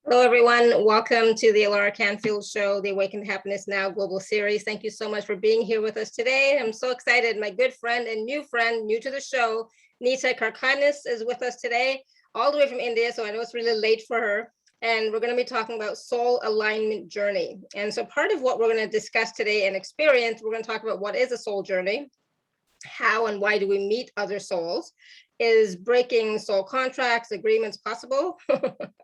Hello, everyone. Welcome to the Alaracanfield Show, the Awakened Happiness Now Global Series. Thank you so much for being here with us today. I'm so excited. My good friend, new to the show, Neetta Karkhanis is with us today, all the way from India. So I know it's really late for her. And we're going to be talking about soul alignment journey. And so part of what we're going to discuss today and experience, we're going to talk about what is a soul journey, how and why do we meet other souls, is breaking soul contracts, agreements possible?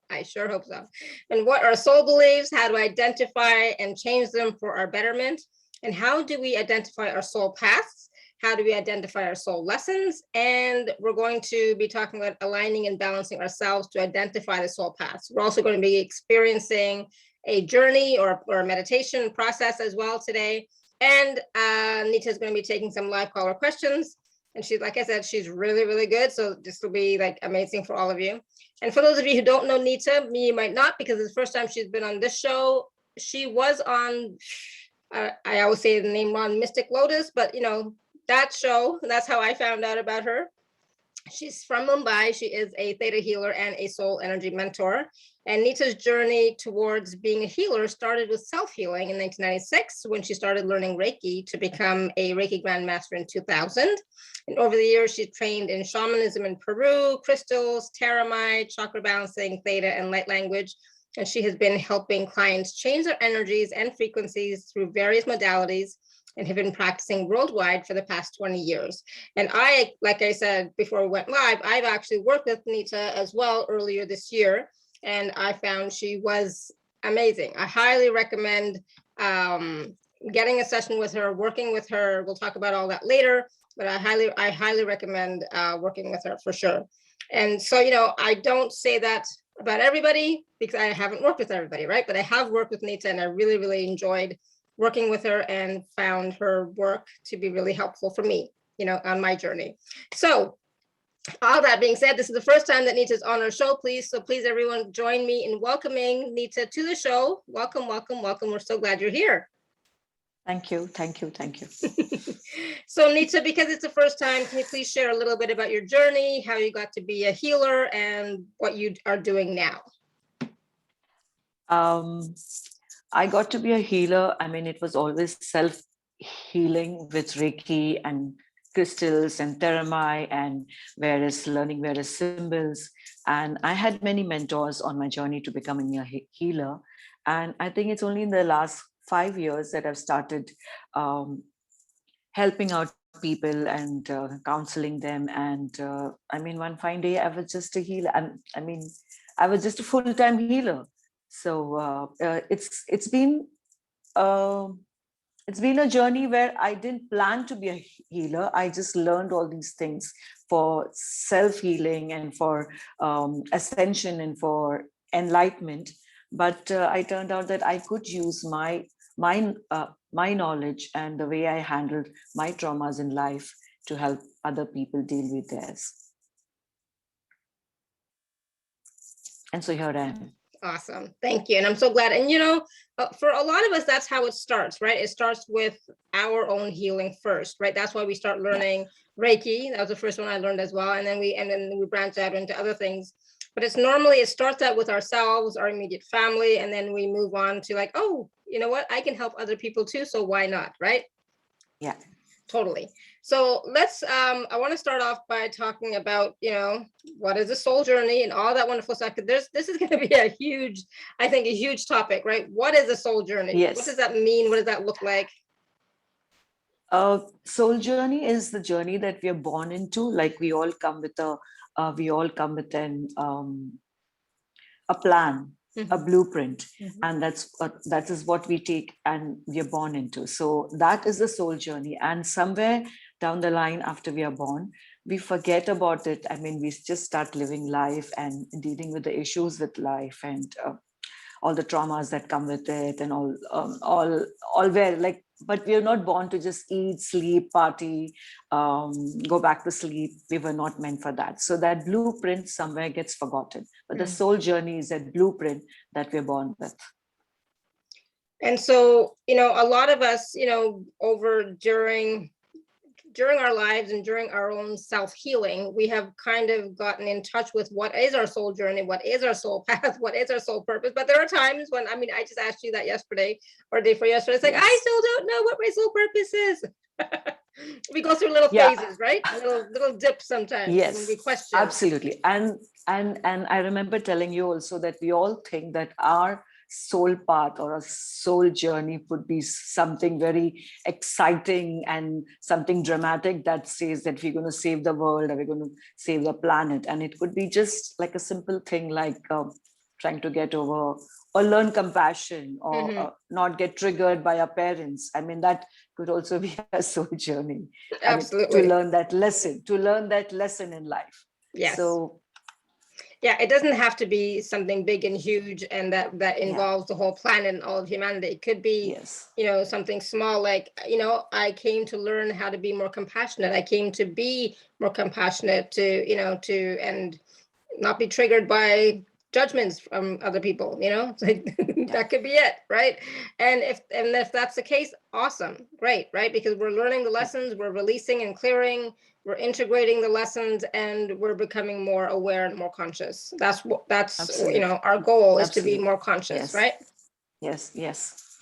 I sure hope so. And what are soul beliefs? How to identify and change them for our betterment? And how do we identify our soul paths? How do we identify our soul lessons? And we're going to be talking about aligning and balancing ourselves to identify the soul paths. We're also going to be experiencing a journey or a meditation process as well today. And Neetta is going to be taking some live caller questions. And she's, like I said, she's really, really good. So this will be like amazing for all of you. And for those of you who don't know Neetta, you might not, because it's the first time she's been on this show. She was on, I always say the name wrong, Mystic Lotus, but you know, that show, that's how I found out about her. She's from Mumbai. She is a theta healer and a soul energy mentor. And Neetta's journey towards being a healer started with self-healing in 1996 when she started learning Reiki to become a Reiki Grandmaster in 2000. And over the years, she trained in shamanism in Peru, crystals, taramite, chakra balancing, theta, and light language. And she has been helping clients change their energies and frequencies through various modalities and have been practicing worldwide for the past 20 years. And I, like I said before we went live, I've actually worked with Neetta as well earlier this year, and I found she was amazing. I highly recommend getting a session with her, working with her. We'll talk about all that later, but I highly recommend working with her for sure. And so, you know, I don't say that about everybody because I haven't worked with everybody, right? But I have worked with Neetta, and I really, really enjoyed working with her and found her work to be really helpful for me, you know, on my journey. So all that being said, this is the first time that Neetta's on our show, please. So please, everyone, join me in welcoming Neetta to the show. Welcome, welcome, welcome. We're so glad you're here. Thank you, thank you, thank you. So Neetta, because it's the first time, can you please share a little bit about your journey, how you got to be a healer, and what you are doing now? I got to be a healer. I mean, it was always self-healing with Reiki and crystals and theramai and learning various symbols. And I had many mentors on my journey to becoming a healer. And I think it's only in the last 5 years that I've started helping out people and counseling them. And I mean, one fine day I was just a healer. I was just a full-time healer. So it's been a journey where I didn't plan to be a healer. I just learned all these things for self-healing and for ascension and for enlightenment. But I turned out that I could use my knowledge and the way I handled my traumas in life to help other people deal with theirs. And so here I am. Awesome. Thank you. And I'm so glad. And, you know, for a lot of us, that's how it starts, right? It starts with our own healing first, right? That's why we start learning Reiki. That was the first one I learned as well. And then we branch out into other things. But it starts out with ourselves, our immediate family. And then we move on to like, oh, you know what? I can help other people too. So why not? Right? Yeah. Totally. So let's, I want to start off by talking about, you know, what is a soul journey and all that wonderful stuff. This is going to be a huge topic, right? What is a soul journey? Yes. What does that mean? What does that look like? Soul journey is the journey that we are born into. Like we all come with a plan, a blueprint, and that is what we take and we are born into. So that is the soul journey. And somewhere down the line after we are born, we forget about it. I mean, we just start living life and dealing with the issues with life and all the traumas that come with it and all where like, but we are not born to just eat, sleep, party, go back to sleep. We were not meant for that. So that blueprint somewhere gets forgotten. But the soul journey is that blueprint that we're born with. And so, you know, a lot of us, you know, during during our lives and during our own self-healing, we have kind of gotten in touch with what is our soul journey, what is our soul path, what is our soul purpose. But there are times when, I mean, I just asked you that yesterday or day for yesterday. It's like, I still don't know what my soul purpose is. We go through little phases, right? Little dips sometimes when we question. Absolutely. And I remember telling you also that we all think that our soul path or a soul journey would be something very exciting and something dramatic that says that we're going to save the world or we're going to save the planet. And it could be just like a simple thing like trying to get over or learn compassion or not get triggered by our parents. I mean, that could also be a soul journey. Absolutely. I mean, to learn that lesson in life. Yes. So yeah, it doesn't have to be something big and huge and that involves the whole planet and all of humanity. It could be, something small, like, I came to learn how to be more compassionate. I came to be more compassionate to and not be triggered by judgments from other people, that could be it, right? And if that's the case, awesome, great, right? Because we're learning the lessons, we're releasing and clearing, we're integrating the lessons, and we're becoming more aware and more conscious. That's our goal is to be more conscious, right? Yes.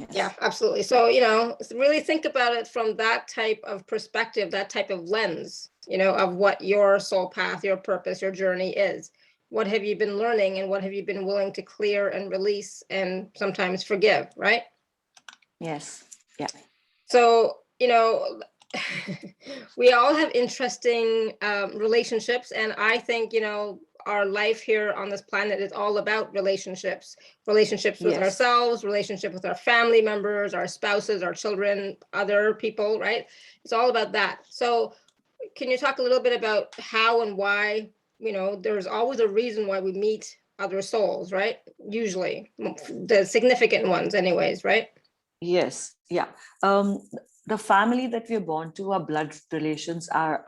Yeah, absolutely. So, really think about it from that type of perspective, that type of lens, of what your soul path, your purpose, your journey is. What have you been learning and what have you been willing to clear and release and sometimes forgive, right? Yes. Yeah. So, we all have interesting relationships. And I think, our life here on this planet is all about relationships with ourselves, relationship with our family members, our spouses, our children, other people, right? It's all about that. So can you talk a little bit about how and why, there's always a reason why we meet other souls, right? Usually the significant ones anyways, right? Yes. Yeah. The family that we're born to, our blood relations, are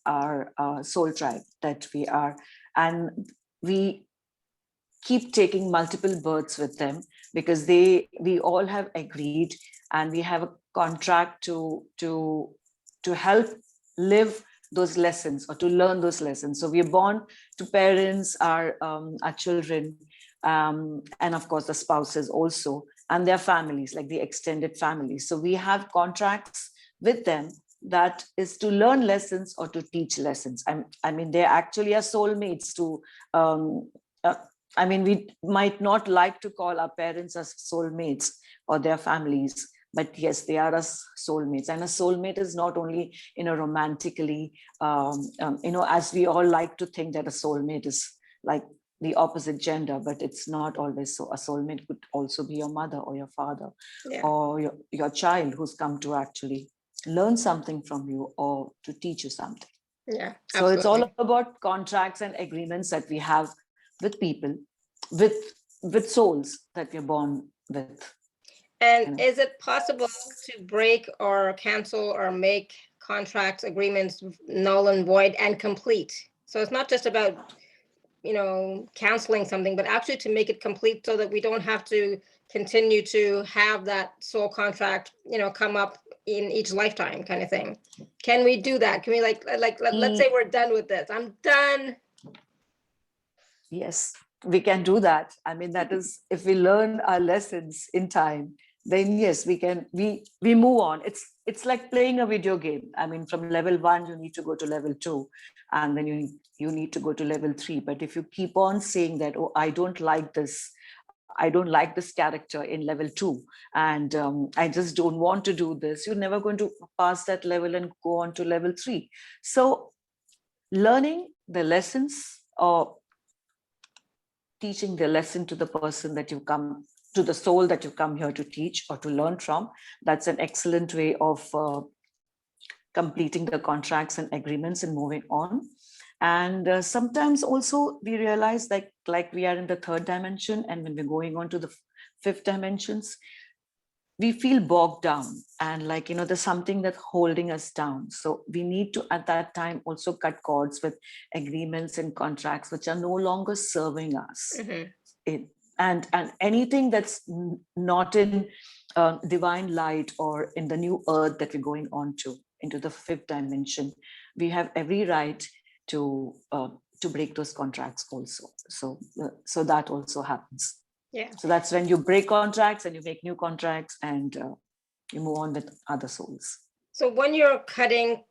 our soul tribe that we are. And we keep taking multiple births with them because we all have agreed and we have a contract to help live those lessons or to learn those lessons. So we are born to parents, our children, and of course the spouses also, and their families, like the extended families. So we have contracts with them that is to learn lessons or to teach lessons. I mean, they actually are soulmates to, I mean, we might not like to call our parents as soulmates or their families, but yes, they are as soulmates. And a soulmate is not only, romantically, as we all like to think that a soulmate is like the opposite gender, but it's not always so. A soulmate could also be your mother or your father or your child who's come to actually learn something from you or to teach you something. Yeah. So it's all about contracts and agreements that we have with people, with souls that we're born with. And is it possible to break or cancel or make contracts, agreements null and void and complete? So it's not just about, canceling something, but actually to make it complete so that we don't have to continue to have that soul contract, come up in each lifetime kind of thing. Can we do that? Can we let's say we're done with this. I'm done. Yes, we can do that. I mean, that is, if we learn our lessons in time, then yes, we can, we move on. It's like playing a video game. I mean, from level 1, you need to go to level 2, and then you need to go to level 3. But if you keep on saying that, oh, I don't like this character in level 2, and I just don't want to do this, you're never going to pass that level and go on to level 3. So learning the lessons or teaching the lesson to the person that you come to, the soul that you come here to teach or to learn from, that's an excellent way of completing the contracts and agreements and moving on. And sometimes also we realize like we are in the 3rd dimension, and when we're going on to the 5th dimensions, we feel bogged down and there's something that's holding us down. So we need to at that time also cut cords with agreements and contracts which are no longer serving us. And anything that's not in divine light or in the new earth that we're going on to, into the fifth dimension, we have every right to break those contracts also. So that also happens. Yeah. So that's when you break contracts and you make new contracts, and you move on with other souls. So when you're cutting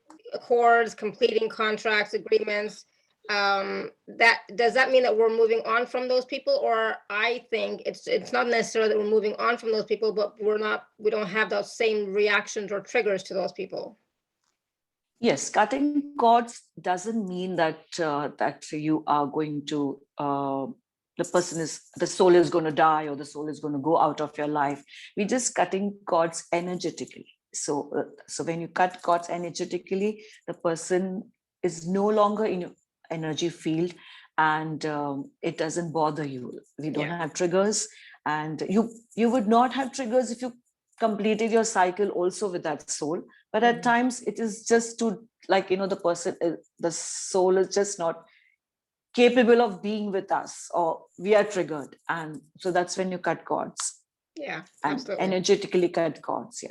cords, completing contracts, agreements, does that mean that we're moving on from those people? Or I think it's not necessarily that we're moving on from those people, but we don't have those same reactions or triggers to those people. Yes, cutting cords doesn't mean that that you are going to the soul is going to die, or the soul is going to go out of your life. We're just cutting cords energetically. So when you cut cords energetically, the person is no longer in your energy field, and it doesn't bother you. We don't have triggers, and you would not have triggers if you completed your cycle also with that soul. But at times it is just to, like, the soul is just not capable of being with us, or we are triggered, and so that's when you cut cords. Yeah, and absolutely. energetically cut cords.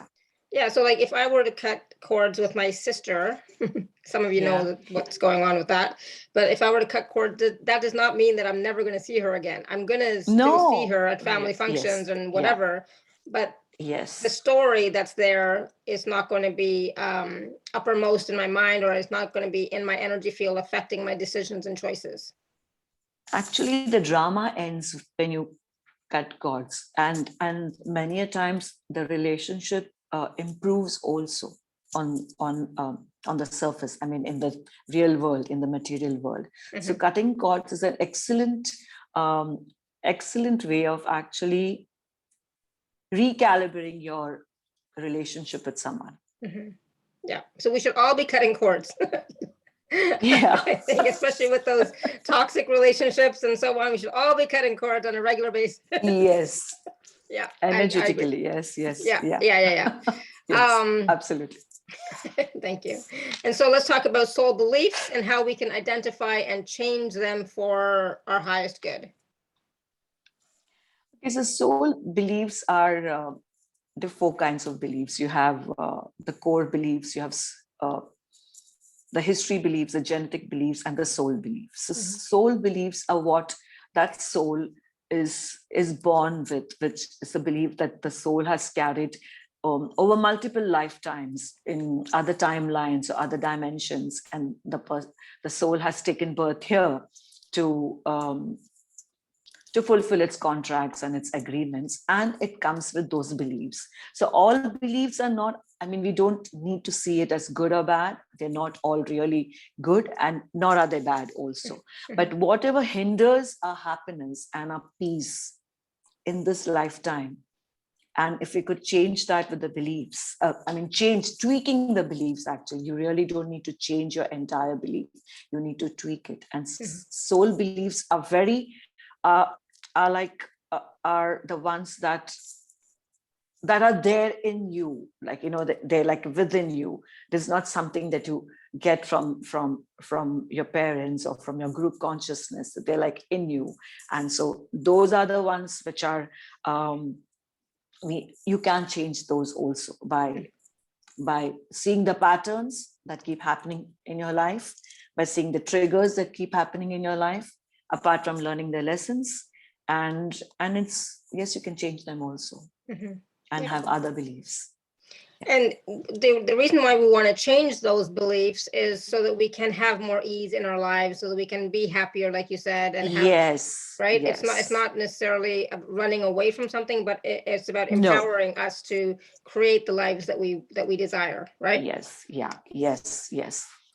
Yeah, so like if I were to cut cords with my sister, some of you know what's going on with that, but if I were to cut cords, that does not mean that I'm never going to see her again. I'm going to still see her at family functions and whatever, but the story that's there is not going to be uppermost in my mind, or it's not going to be in my energy field affecting my decisions and choices. Actually, the drama ends when you cut cords, and many a times the relationship improves also on the surface. I mean, in the real world, in the material world. So cutting cords is an excellent way of actually recalibrating your relationship with someone. Yeah, so we should all be cutting cords. Yeah, I think especially with those toxic relationships and so on, we should all be cutting cords on a regular basis. Yes. Yeah, energetically. Yes. Yeah. Yes, absolutely. Thank you. And so let's talk about soul beliefs and how we can identify and change them for our highest good. Okay, so soul beliefs are the four kinds of beliefs. You have the core beliefs, you have the history beliefs, the genetic beliefs, and the soul beliefs. So soul beliefs are what that soul is born with, which is a belief that the soul has carried over multiple lifetimes in other timelines or other dimensions, and the soul has taken birth here to fulfill its contracts and its agreements, and it comes with those beliefs. So all beliefs are not, I mean, we don't need to see it as good or bad. They're not all really good, and nor are they bad also. But whatever hinders our happiness and our peace in this lifetime, and if we could change that with the beliefs, tweaking the beliefs, actually, you really don't need to change your entire belief. You need to tweak it. And soul beliefs are very, are the ones that are there in you, like, they're like within you. There's not something that you get from your parents or from your group consciousness. They're like in you. And so those are the ones which are, you can change those also by seeing the patterns that keep happening in your life, by seeing the triggers that keep happening in your life, apart from learning the lessons. And it's, yes, you can change them also and have other beliefs. And the reason why we want to change those beliefs is so that we can have more ease in our lives, so that we can be happier, like you said, and have, right? Yes. It's not necessarily running away from something, but it's about empowering us to create the lives that we desire, right? Yes.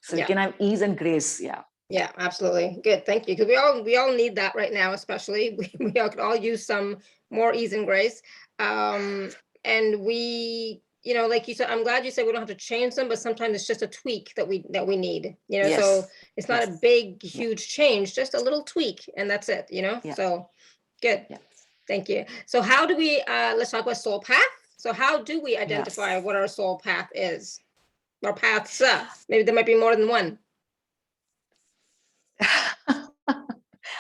So we can have ease and grace. Yeah, absolutely. Good. Thank you. Because we all need that right now, especially. We all could all use some more ease and grace. And we, like you said, I'm glad you said we don't have to change them, but sometimes it's just a tweak that we need, so it's not a big, huge change, just a little tweak, and that's it, so good. Thank you. So how do we, let's talk about soul path. So how do we identify what our soul path is? Or paths, maybe there might be more than one.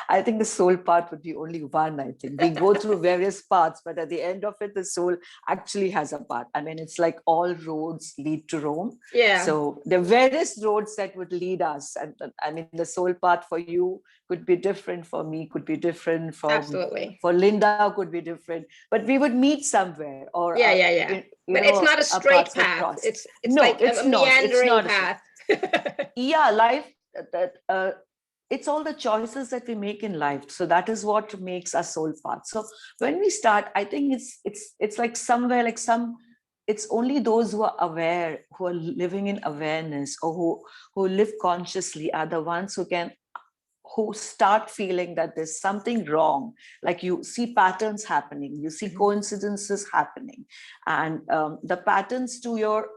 I think the soul part would be only one. I think we go through various paths, but at the end of it, the soul actually has a path. I mean, it's like all roads lead to Rome. Yeah. So there are various roads that would lead us. And I mean, the soul path for you could be different, for me could be different, Absolutely. for Linda could be different, but we would meet somewhere, or Yeah. But it's not a straight path. It's no, like it's a not. It's meandering not path. yeah, life that it's all the choices that we make in life. So that is what makes our soul path. So when we start, I think it's like somewhere like it's only those who are aware, who are living in awareness, or who live consciously, are the ones who start feeling that there's something wrong. Like you see patterns happening, you see coincidences happening, and the patterns to your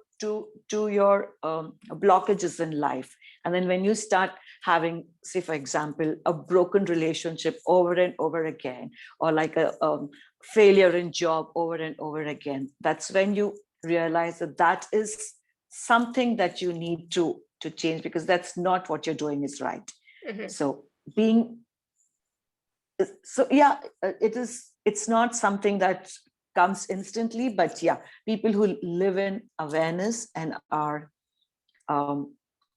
blockages in life. And then when you start having, say for example, a broken relationship over and over again, or like a failure in job over and over again, that's when you realize that is something that you need to change, because that's not what you're doing is right. So yeah, it's not something that comes instantly, but yeah, people who live in awareness and are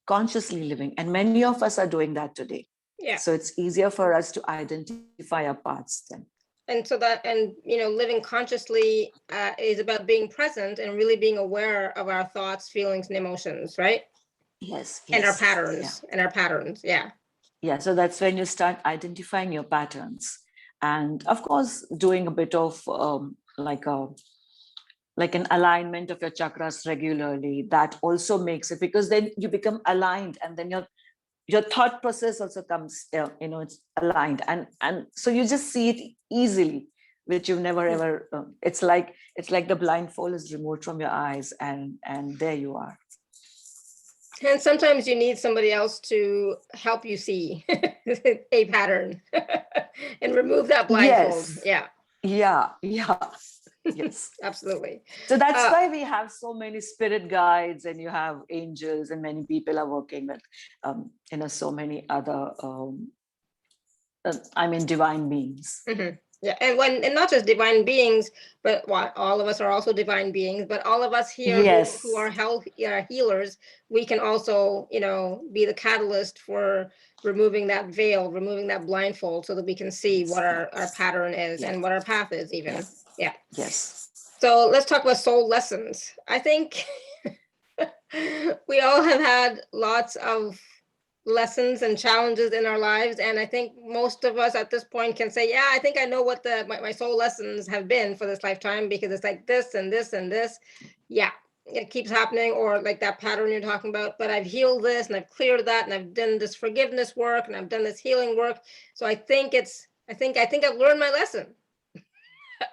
consciously living, and many of us are doing that today. Yeah. So it's easier for us to identify our paths then. And so living consciously is about being present and really being aware of our thoughts, feelings, and emotions, right? Yes. And our patterns, yeah. Yeah, so that's when you start identifying your patterns, and of course doing a bit of like an alignment of your chakras regularly. That also makes it, because then you become aligned, and then your thought process also comes it's aligned, and so you just see it easily, which you've never ever it's like the blindfold is removed from your eyes, and there you are. And sometimes you need somebody else to help you see a pattern and remove that blindfold. Yeah. Yes. Absolutely. So that's why we have so many spirit guides, and you have angels, and many people are working with so many other divine beings. Yeah, and not just divine beings, but all of us are also divine beings. But all of us here who are healers, we can also be the catalyst for removing that veil, removing that blindfold, so that we can see what our pattern is and what our path is even. Yeah. Yes. So let's talk about soul lessons. I think we all have had lots of lessons and challenges in our lives, and I think most of us at this point can say, yeah, I think I know what my soul lessons have been for this lifetime, because it's like this and this and this. Yeah, it keeps happening, or like that pattern you're talking about. But I've healed this, and I've cleared that, and I've done this forgiveness work, and I've done this healing work. So I think I've learned my lesson.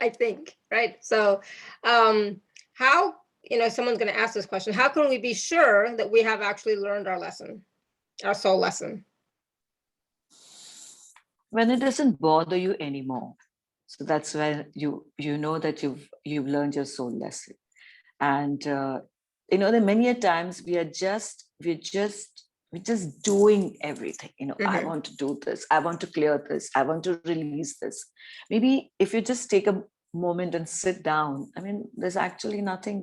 I think, right? So how, someone's going to ask this question, how can we be sure that we have actually learned our lesson, our soul lesson? When it doesn't bother you anymore. So that's when you know that you've learned your soul lesson. And there are many a times we're just doing everything. I want to do this, I want to clear this, I want to release this. Maybe if you just take a moment and sit down, I mean, there's actually nothing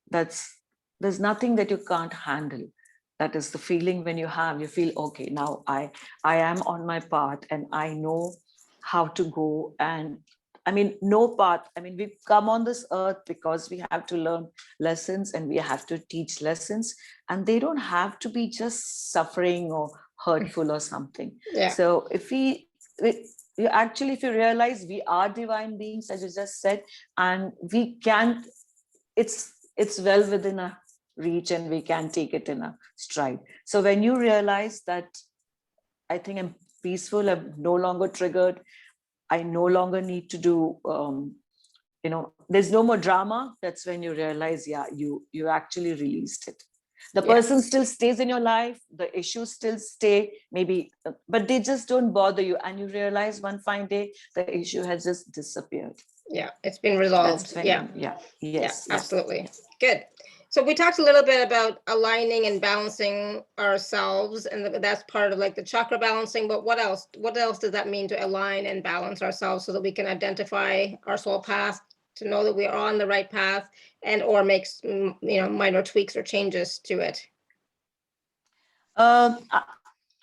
there's nothing that you can't handle. That is the feeling when you feel, okay, now I am on my path, and I know how to go. And I mean, no path. I mean, we've come on this earth because we have to learn lessons, and we have to teach lessons, and they don't have to be just suffering or hurtful or something. Yeah. So if if you realize we are divine beings, as you just said, and we can't, it's well within our reach, and we can take it in a stride. So when you realize that, I think I'm peaceful, I'm no longer triggered, I no longer need to do, there's no more drama. That's when you realize, you actually released it. The person still stays in your life, the issues still stay, maybe, but they just don't bother you. And you realize one fine day, the issue has just disappeared. Yeah, it's been resolved. Yes. Absolutely. Good. So we talked a little bit about aligning and balancing ourselves, and that's part of like the chakra balancing, but what else? What else does that mean to align and balance ourselves so that we can identify our soul path, to know that we are on the right path, and or makes minor tweaks or changes to it?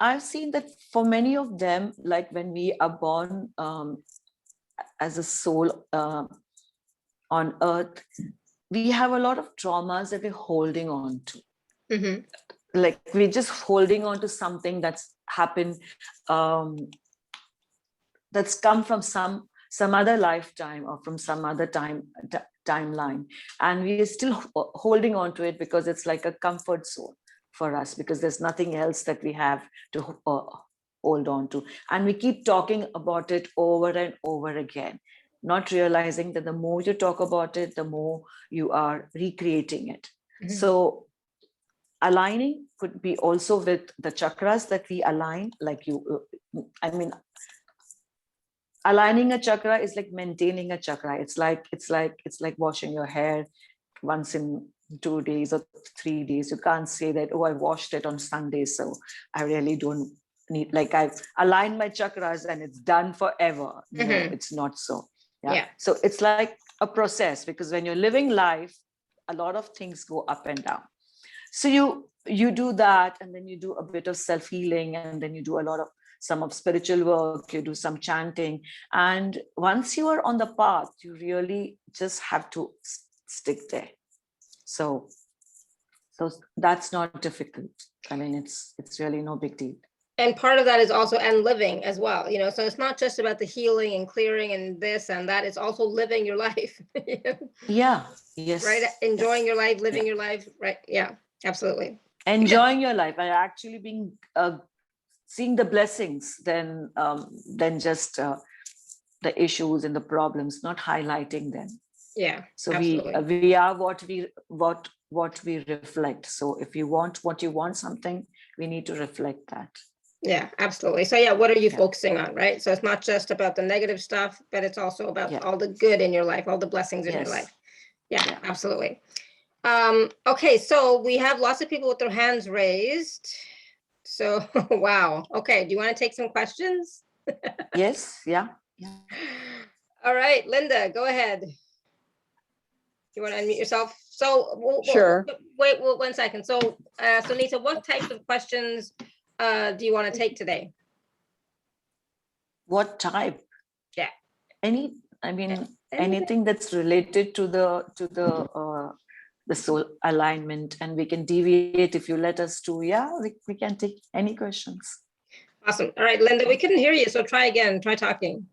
I've seen that for many of them, like when we are born as a soul on earth, we have a lot of traumas that we're holding on to. Mm-hmm. Like we're just holding on to something that's happened, that's come from some other lifetime or from some other timeline, and we are still holding on to it because it's like a comfort zone for us, because there's nothing else that we have to hold on to, and we keep talking about it over and over again, not realizing that the more you talk about it, the more you are recreating it. Mm-hmm. So aligning could be also with the chakras that we align, like aligning a chakra is like maintaining a chakra. It's like washing your hair once in 2 days or 3 days. You can't say that, oh, I washed it on Sunday, so I really don't need, like, I've aligned my chakras and it's done forever. No, it's not so. Yeah. So it's like a process, because when you're living life, a lot of things go up and down. So you do that, and then you do a bit of self-healing, and then you do some of spiritual work, you do some chanting. And once you are on the path, you really just have to stick there. So that's not difficult. I mean, it's really no big deal. And part of that is also living as well, so it's not just about the healing and clearing and this and that, it's also living your life. Yeah. Yes. Right. Enjoying your life, living your life. Right. Yeah, absolutely. Enjoying your life and actually being seeing the blessings than just the issues and the problems, not highlighting them. Yeah. So absolutely. we are what we reflect. So if you want something, we need to reflect that. Yeah, absolutely. So yeah, what are you focusing on, right? So it's not just about the negative stuff, but it's also about all the good in your life, all the blessings in your life. Yeah, absolutely. Okay, so we have lots of people with their hands raised. So wow. Okay, do you want to take some questions? Yes. Yeah. All right, Linda, go ahead. You want to unmute yourself? So sure. Wait 1 second. So Neetta, what types of questions do you want to take today? What type? Yeah. Anything that's related to the soul alignment, and we can deviate if you let us to. Yeah, we can take any questions. Awesome. All right, Linda, we couldn't hear you, so try again. Try talking.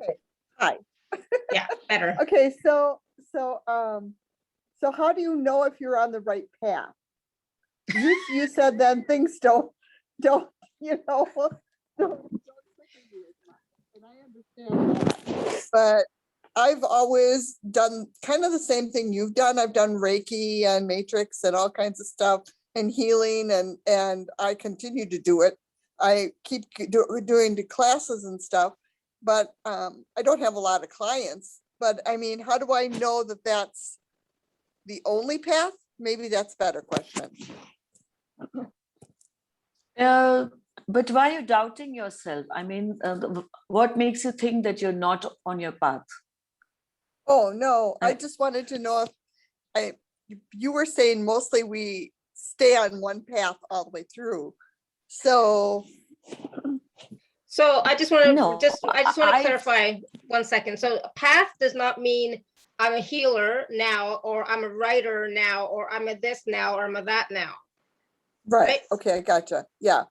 Okay. Hi. Yeah, better. Okay, so how do you know if you're on the right path? You said then things don't don't and I understand that. But I've always done kind of the same thing you've done. I've done Reiki and Matrix and all kinds of stuff and healing, and I continue to do it. I keep doing the classes and stuff, but I don't have a lot of clients. But I mean, how do I know that that's the only path? Maybe that's a better question. But why are you doubting yourself? I mean, what makes you think that you're not on your path? Oh, no, I just wanted to know if you were saying mostly we stay on one path all the way through. So I just want to clarify 1 second. So path does not mean I'm a healer now, or I'm a writer now, or I'm a this now, or I'm a that now. Right. Okay, I gotcha. Yeah.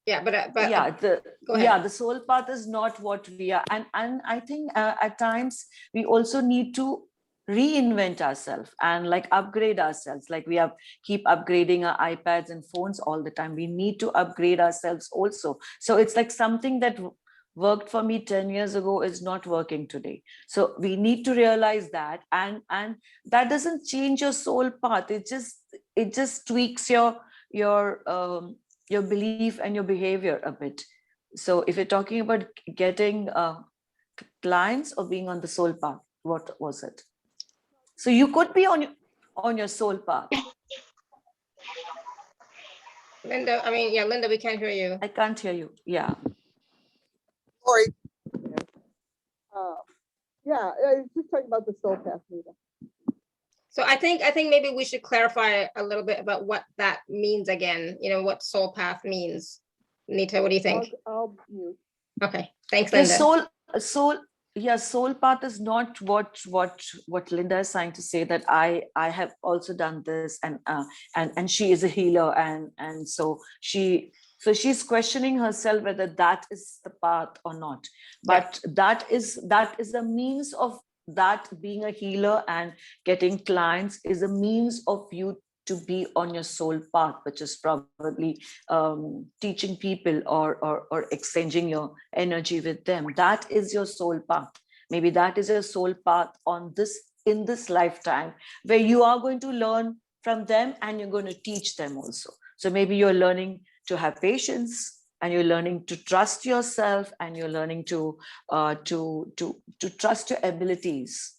Yeah, but the soul path is not what we are, and I think at times we also need to reinvent ourselves and like upgrade ourselves. Like we keep upgrading our iPads and phones all the time. We need to upgrade ourselves also. So it's like something that worked for me 10 years ago is not working today. So we need to realize that, and that doesn't change your soul path. It just tweaks your belief and your behavior a bit. So if you're talking about getting clients or being on the soul path, what was it? So you could be on on your soul path. Linda, Linda, we can't hear you. I can't hear you. Yeah. Sorry. Yeah, I was just talking about the soul path, Neeta. So I think maybe we should clarify a little bit about what that means again, what soul path means. Neeta, what do you think? I'll mute. Okay, thanks, Yeah, Linda. soul path is not what Linda is trying to say, that I have also done this, and she is a healer, and so she's questioning herself whether that is the path or not. But that is a means of that. Being a healer and getting clients is a means of you to be on your soul path, which is probably teaching people or exchanging your energy with them. That is your soul path. Maybe that is your soul path in this lifetime, where you are going to learn from them and you're going to teach them also. So maybe you're learning to have patience, and you're learning to trust yourself, and you're learning to trust your abilities.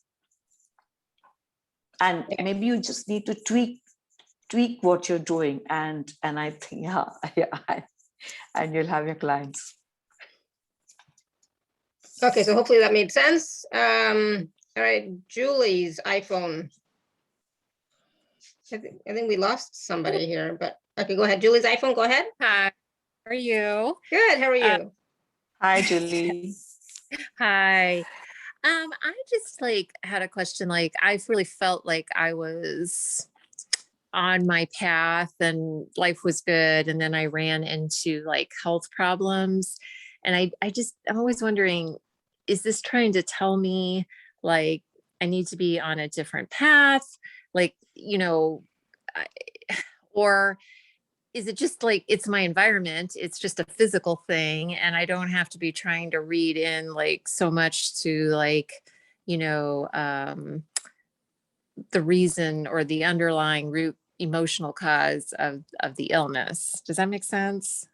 And maybe you just need to tweak what you're doing, and I think and you'll have your clients. Okay, so hopefully that made sense. All right, Julie's iPhone. I think we lost somebody here, but okay, go ahead. Julie's iPhone, go ahead. Hi, how are you? Good, how are you? Hi, Julie. Hi. I just had a question. I really felt like I was on my path and life was good. And then I ran into health problems. And I'm always wondering, is this trying to tell me I need to be on a different path? Or is it just it's my environment? It's just a physical thing, and I don't have to be trying to read in so much to the reason or the underlying root emotional cause of the illness. Does that make sense?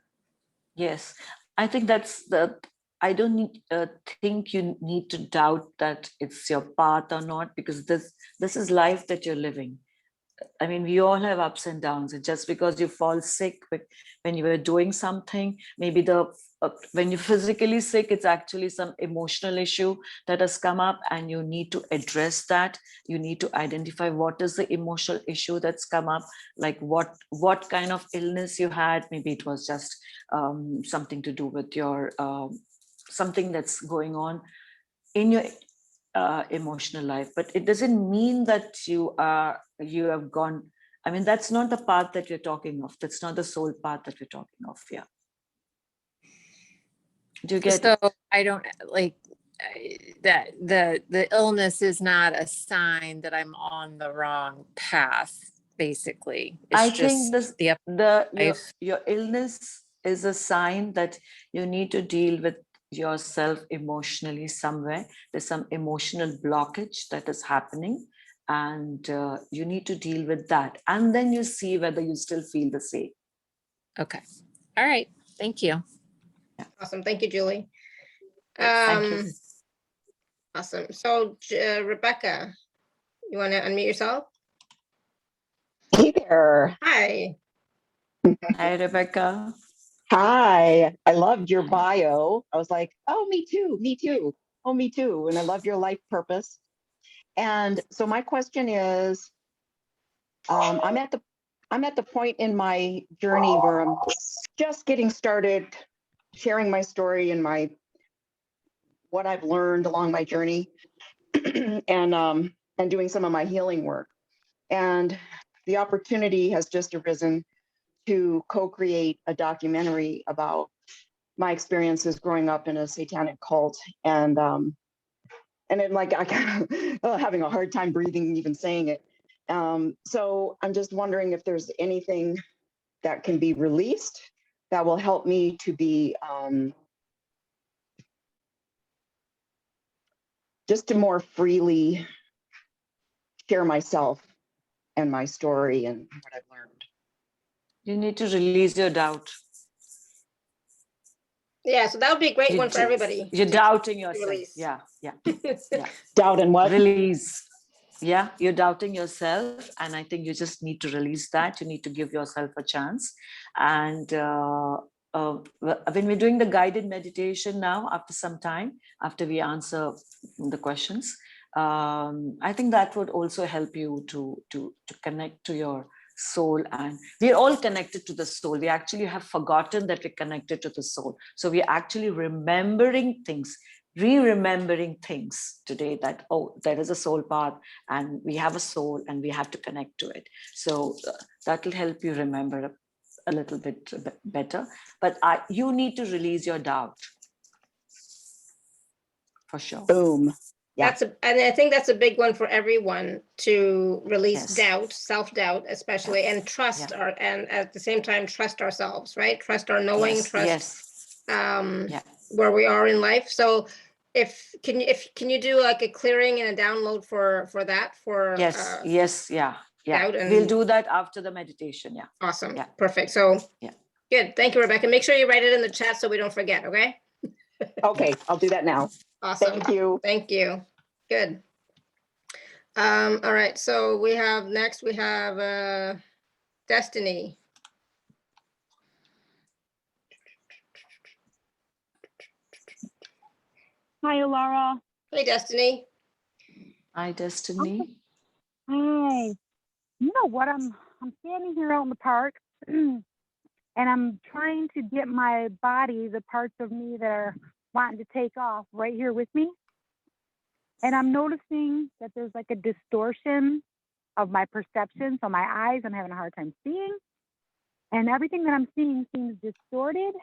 Yes, I think I don't think you need to doubt that it's your path or not, because this is life that you're living. I mean, we all have ups and downs. And just because you fall sick when you were doing something, maybe when you're physically sick, it's actually some emotional issue that has come up, and you need to address that. You need to identify what is the emotional issue that's come up, what kind of illness you had. Maybe it was just something to do with your something that's going on in your emotional life, but it doesn't mean that you have gone. I mean, that's not the path that you're talking of. That's not the soul path that we're talking of. Yeah. Do you get it? I don't that the illness is not a sign that I'm on the wrong path. Basically, I think your illness is a sign that you need to deal with yourself emotionally somewhere. There's some emotional blockage that is happening, and you need to deal with that, and then you see whether you still feel the same. Okay. All right. Thank you. Awesome. Thank you, Julie. Thank you. Awesome. So Rebecca, you want to unmute yourself? Hey there. Hi. Hi, Rebecca. Hi. I loved your bio. I was like, oh, me too. Oh, me too. And I love your life purpose. And so my question is, I'm at the point in my journey where I'm just getting started sharing my story and what I've learned along my journey and doing some of my healing work. And the opportunity has just arisen to co-create a documentary about my experiences growing up in a satanic cult, and then I kind of having a hard time breathing even saying it. So I'm just wondering if there's anything that can be released that will help me to be just to more freely share myself and my story and what I've learned. You need to release your doubt. Yeah, so that would be a great one for everybody. You're doubting yourself. Release. Yeah. Doubt and what? Release. yeah, you're doubting yourself, and I think you just need to release that. You need to give yourself a chance. And when we're doing the guided meditation now, after some time, after we answer the questions, I think that would also help you to connect to your soul. And we're all connected to the soul. We actually have forgotten that we're connected to the soul. So we're actually remembering things, re-remembering things today, that, oh, there is a soul path and we have a soul and we have to connect to it. So that will help you remember a little bit better. But you need to release your doubt, for sure. Boom. Yeah. And I think that's a big one for everyone, to release Yes. doubt, self-doubt especially, and trust and at the same time trust ourselves, right? Trust our knowing, Yes, trust yes. where we are in life. So can you do like a clearing and a download for that, for Yes, yeah. doubt? And we'll do that after the meditation. Yeah. Awesome. Yeah. Perfect. So yeah. Good. Thank you, Rebecca. Make sure you write it in the chat so we don't forget. Okay. Okay, I'll do that now. Awesome. Thank you. Thank you. Good. All right. So we have Destiny. Hi, Alara. Hey, Destiny. Hi, Destiny. Hi. You know what? I'm standing here out in the park, and I'm trying to get my body, the parts of me that are wanting to take off, right here with me. And I'm noticing that there's like a distortion of my perception. So my eyes, I'm having a hard time seeing, and everything that I'm seeing seems distorted.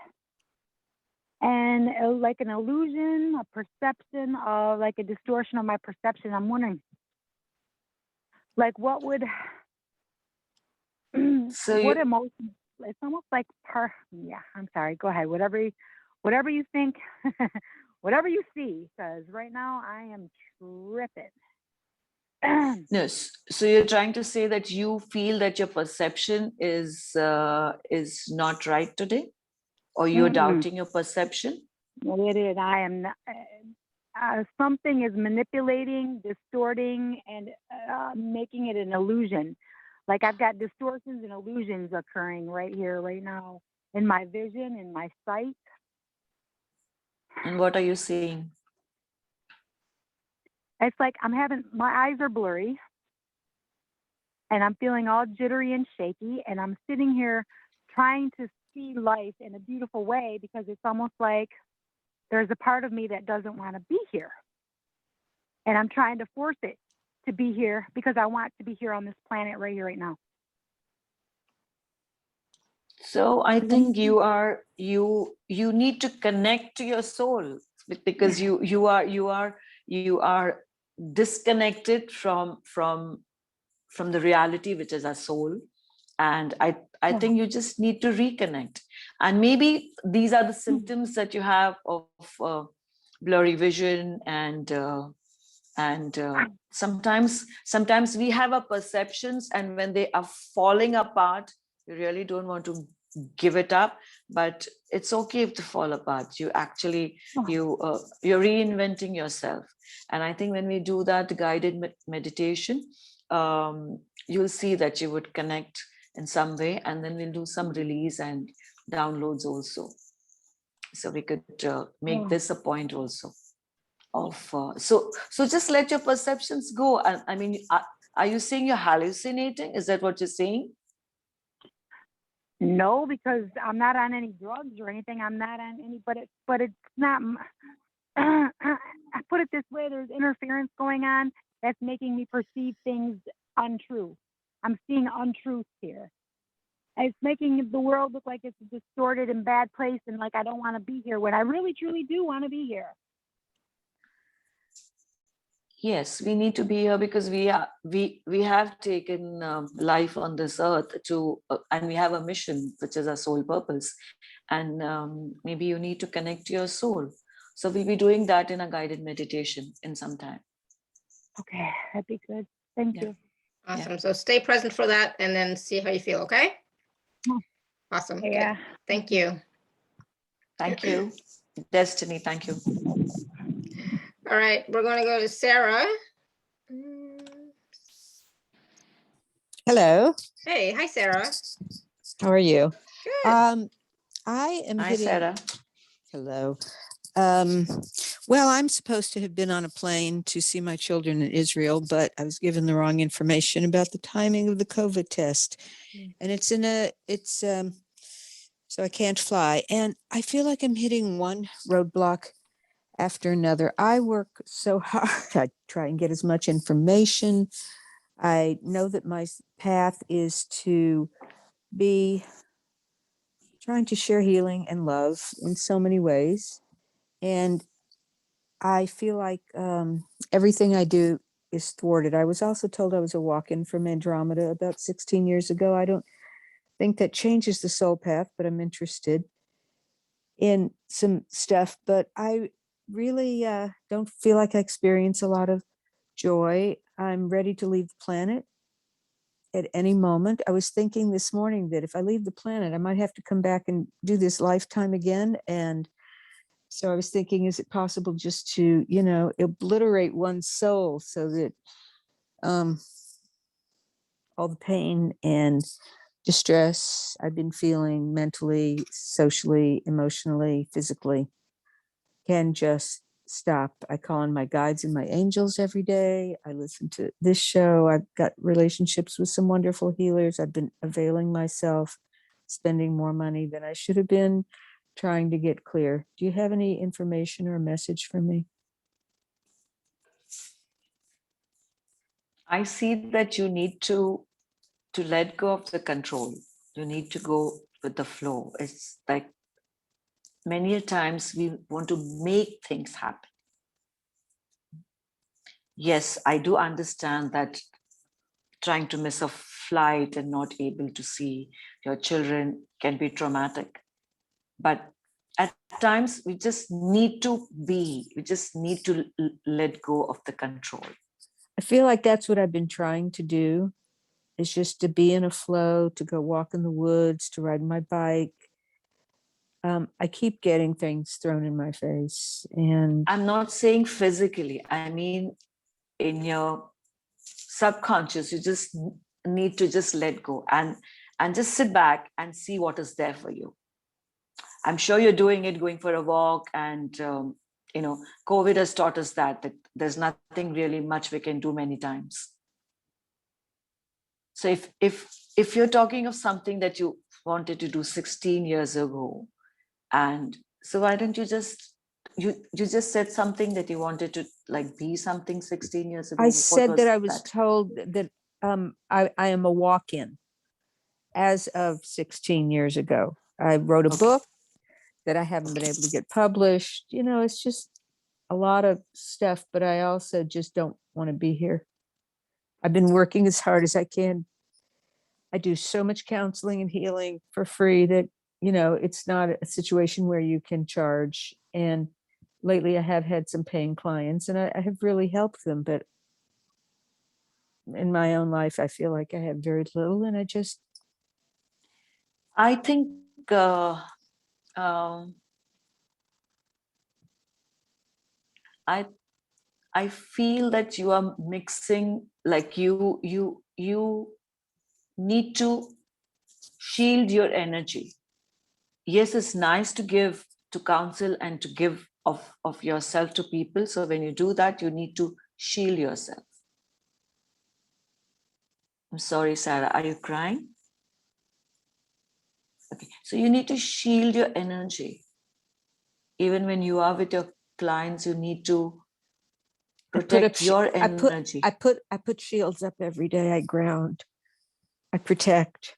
And like an illusion, a perception of like a distortion of my perception. I'm wondering, like, what would, So what emotion? It's almost like yeah. I'm sorry. Go ahead. Whatever you think, whatever you see. Because right now I am tripping. Yes. So you're trying to say that you feel that your perception is not right today, or you're doubting your perception? It is. I am not. Something is manipulating, distorting, and making it an illusion. Like I've got distortions and illusions occurring right here, right now, in my vision, in my sight. And what are you seeing? It's like my eyes are blurry, and I'm feeling all jittery and shaky, and I'm sitting here trying to see life in a beautiful way, because it's almost like there's a part of me that doesn't want to be here. And I'm trying to force it to be here because I want to be here on this planet right here, right now. So I think you need to connect to your soul, because you are disconnected from the reality, which is our soul. And I think you just need to reconnect. And maybe these are the symptoms that you have of blurry vision, and sometimes we have our perceptions, and when they are falling apart, you really don't want to give it up. But it's okay to fall apart. You actually you're reinventing yourself. And I think when we do that guided meditation, you'll see that you would connect in some way, and then we'll do some release and downloads also. So we could make this a point also of so just let your perceptions go. I mean, are you saying you're hallucinating? Is that what you're saying? No, because I'm not on any drugs or anything. I'm not on any, but it's not. I put it this way: there's interference going on that's making me perceive things untrue. I'm seeing untruths here. It's making the world look like it's a distorted and bad place, and like I don't want to be here, when I really truly do want to be here. Yes, we need to be here because we have taken life on this earth to and we have a mission, which is our soul purpose. And maybe you need to connect to your soul. So we'll be doing that in a guided meditation in some time. Okay, that'd be good. Thank you. Awesome. Yeah. So stay present for that, and then see how you feel. Okay. Awesome. Yeah. Good. Thank you. Thank you, Destiny. Thank you. All right, we're going to go to Sarah. Hello, Hey, hi, Sarah. how are you? Good. I am Hi, hitting, Sarah. hello. Um, well, I'm supposed to have been on a plane to see my children in Israel, but I was given the wrong information about the timing of the COVID test. And so I can't fly. And I feel like I'm hitting one roadblock after another. I work so hard. I try and get as much information. I know that my path is to be trying to share healing and love in so many ways. And I feel like everything I do is thwarted. I was also told I was a walk-in from Andromeda about 16 years ago. I don't think that changes the soul path, but I'm interested in some stuff. But I really don't feel like I experience a lot of joy. I'm ready to leave the planet at any moment. I was thinking this morning that if I leave the planet, I might have to come back and do this lifetime again. And so I was thinking, is it possible just to, obliterate one's soul so that all the pain and distress I've been feeling mentally, socially, emotionally, physically can just stop. I call on my guides and my angels every day. I listen to this show. I've got relationships with some wonderful healers. I've been availing myself, spending more money than I should have been, trying to get clear. Do you have any information or message for me? I see that you need to let go of the control. You need to go with the flow. It's like many times we want to make things happen. Yes, I do understand that trying to miss a flight and not able to see your children can be traumatic. But at times we just need to let go of the control. I feel like that's what I've been trying to do, is just to be in a flow, to go walk in the woods, to ride my bike. I keep getting things thrown in my face, and I'm not saying physically, I mean in your subconscious. You just need to just let go and just sit back and see what is there for you. I'm sure you're doing it, going for a walk, and COVID has taught us that there's nothing really much we can do many times. So if you're talking of something that you wanted to do 16 years ago, and so why don't you just said something that you wanted to like be something 16 years ago. I What said that I was that? told that I am a walk-in as of 16 years ago. I wrote a Okay. book that I haven't been able to get published. It's just a lot of stuff, but I also just don't want to be here. I've been working as hard as I can. I do so much counseling and healing for free that, it's not a situation where you can charge. And lately I have had some paying clients and I have really helped them. But in my own life, I feel like I have very little, and I think um, I feel that you are mixing, like you need to shield your energy. Yes, it's nice to give, to counsel, and to give of yourself to people. So when you do that, you need to shield yourself. I'm sorry, Sarah, are you crying? Okay, so you need to shield your energy. Even when you are with your clients, you need to protect your energy. I put shields up every day. I ground, I protect.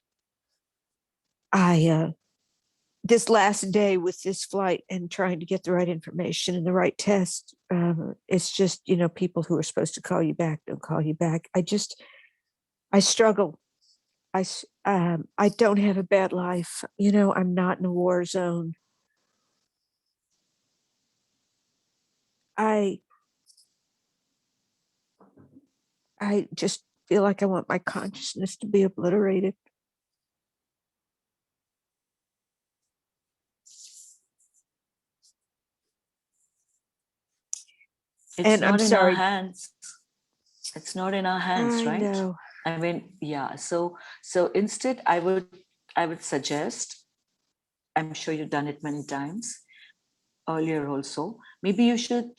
This last day with this flight and trying to get the right information and the right test, it's just, people who are supposed to call you back don't call you back. I struggle. I don't have a bad life. I'm not in a war zone. I just feel like I want my consciousness to be obliterated. It's And not I'm in our sorry. hands. It's not in our hands, I right? know. I mean, yeah. So instead, I would suggest, I'm sure you've done it many times earlier also. Maybe you should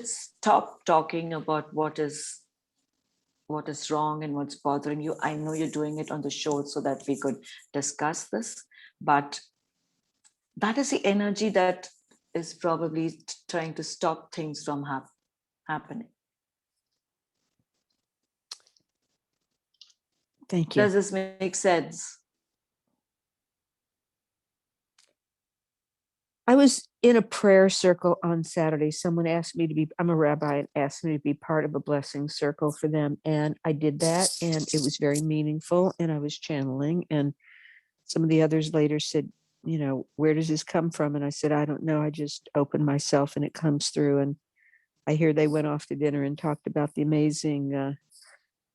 stop talking about what is wrong and what's bothering you. I know you're doing it on the show so that we could discuss this, but that is the energy that is probably trying to stop things from happening. Thank you. Does this make sense? I was in a prayer circle on Saturday. Someone asked me to be, I'm a rabbi, and asked me to be part of a blessing circle for them. And I did that, and it was very meaningful. And I was channeling. And some of the others later said, you know, where does this come from? And I said, I don't know. I just opened myself and it comes through. And I hear they went off to dinner and talked about the amazing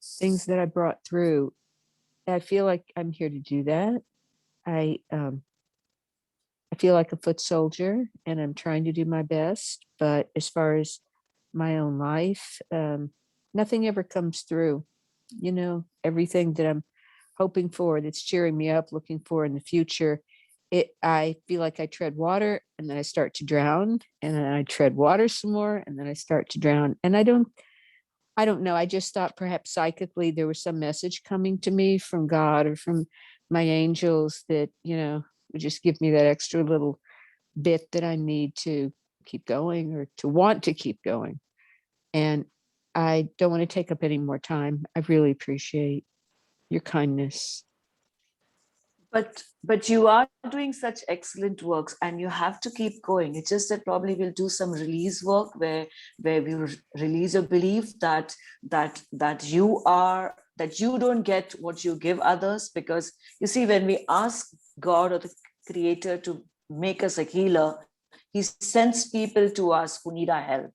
things that I brought through. I feel like I'm here to do that. I feel like a foot soldier and I'm trying to do my best. But as far as my own life, nothing ever comes through. You know, everything that I'm hoping for, that's cheering me up, looking for in the future, I feel like I tread water and then I start to drown, and then I tread water some more and then I start to drown. And I don't know. I just thought perhaps psychically there was some message coming to me from God or from my angels that, you know, would just give me that extra little bit that I need to keep going or to want to keep going. And I don't want to take up any more time. I really appreciate your kindness. But you are doing such excellent works and you have to keep going. It's just that probably we'll do some release work where we release a belief that you don't get what you give others. Because you see, when we ask God or the Creator to make us a healer, he sends people to us who need our help.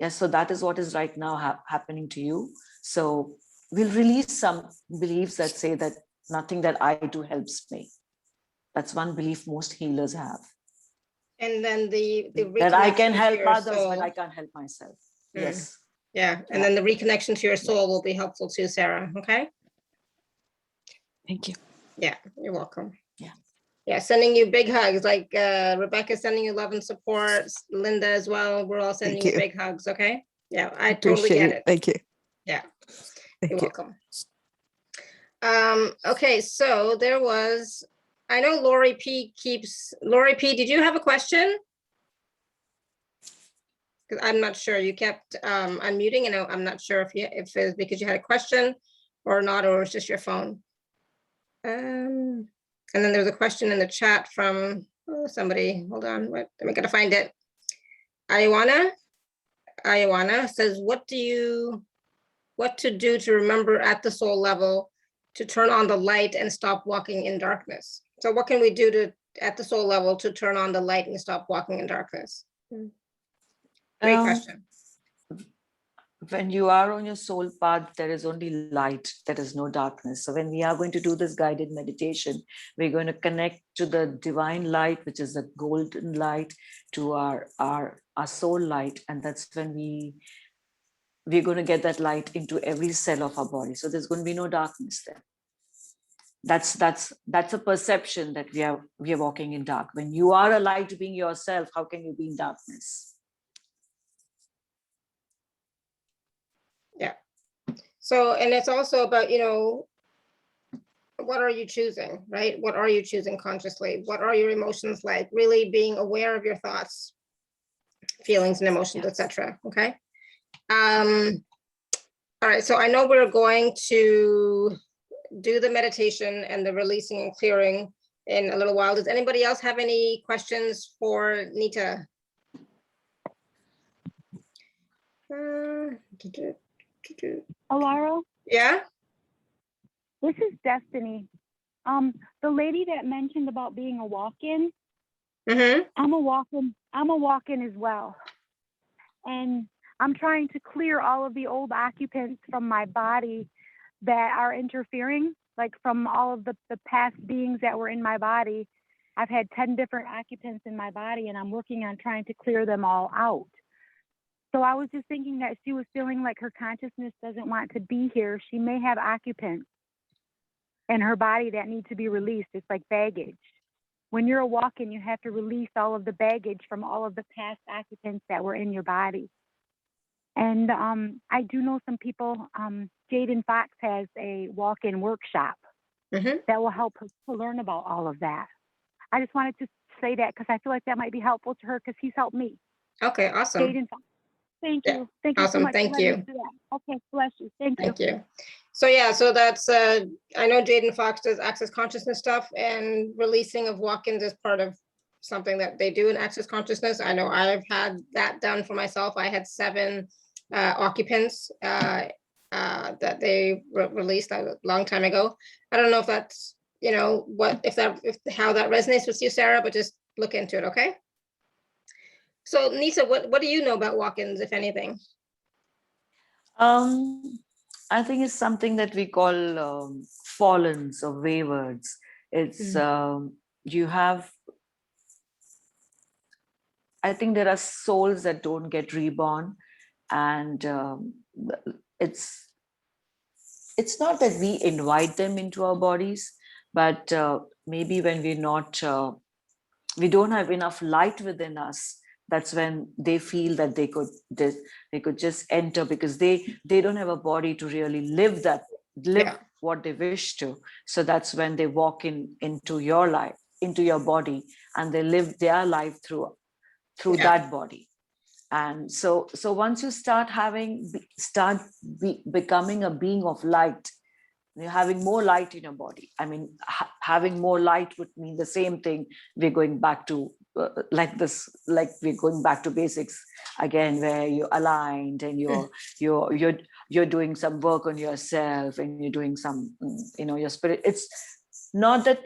Yes, so that is what is right now happening to you. So we'll release some beliefs that say that nothing that I do helps me. That's one belief most healers have. And then the That I reconnection can to help your others, soul. but I can't help myself. Yes. Yeah, and then the reconnection to your soul will be helpful too, Sarah. Okay. Thank you. Yeah, you're welcome. Yeah. Yeah, sending you big hugs. Like Rebecca sending you love and support. Linda as well. We're all sending you big hugs. Okay. Yeah, I totally get it. Thank you. Yeah. Thank You're you. welcome. Okay, so there was, I know Lori P, did you have a question? Because I'm not sure, you kept unmuting, and I'm not sure if it's because you had a question or not, or it's just your phone. And then there's a question in the chat from somebody, hold on, let me gotta find it. Ayawana says, what to do to remember at the soul level to turn on the light and stop walking in darkness? So what can we do at the soul level to turn on the light and stop walking in darkness? Great question. When you are on your soul path, there is only light, there is no darkness. So when we are going to do this guided meditation, we're going to connect to the divine light, which is the golden light, to our soul light. And that's when we're going to get that light into every cell of our body. So there's going to be no darkness there. That's a perception that we are walking in dark. When you are a light being yourself, how can you be in darkness? Yeah. So, and it's also about, you know, what are you choosing, right? What are you choosing consciously? What are your emotions like? Really being aware of your thoughts, feelings and emotions, etc. Okay. All right. So I know we're going to do the meditation and the releasing and clearing in a little while. Does anybody else have any questions for Neetta? Alara, Yeah. this is Destiny. The lady that mentioned about being a walk-in, I'm a walk-in as well. And I'm trying to clear all of the old occupants from my body that are interfering, like from all of the past beings that were in my body. I've had 10 different occupants in my body, and I'm working on trying to clear them all out. So I was just thinking that she was feeling like her consciousness doesn't want to be here. She may have occupants in her body that need to be released. It's like baggage. When you're a walk-in, you have to release all of the baggage from all of the past occupants that were in your body. And I do know some people, Jaden Fox has a walk-in workshop that will help her to learn about all of that. I just wanted to say that because I feel like that might be helpful to her because he's helped me. Okay, awesome. Jaden Fox. Thank Yeah, you. Thank you so awesome. much. for Thank letting me you. do that. Okay, bless you. Thank you. Thank you. So yeah, so that's, I know Jaden Fox does access consciousness stuff, and releasing of walk-ins is part of something that they do in access consciousness. I know I've had that done for myself. I had 7 occupants that they released a long time ago. I don't know if that's, you know, how that resonates with you, Sarah, but just look into it, okay? So Neetta, what do you know about walk-ins, if anything? I think it's something that we call fallens or waywards. It's you have, I think there are souls that don't get reborn, and it's not that we invite them into our bodies, but maybe when we're not, we don't have enough light within us. That's when they feel that they could just enter, because they don't have a body to really live what they wish to. So that's when they walk into your life, into your body, and they live their life through that body. And so once you start becoming a being of light, you're having more light in your body. I mean, having more light would mean the same thing. We're going back to we're going back to basics again, where you're aligned and you're doing some work on yourself, and you're doing some, your spirit. It's not that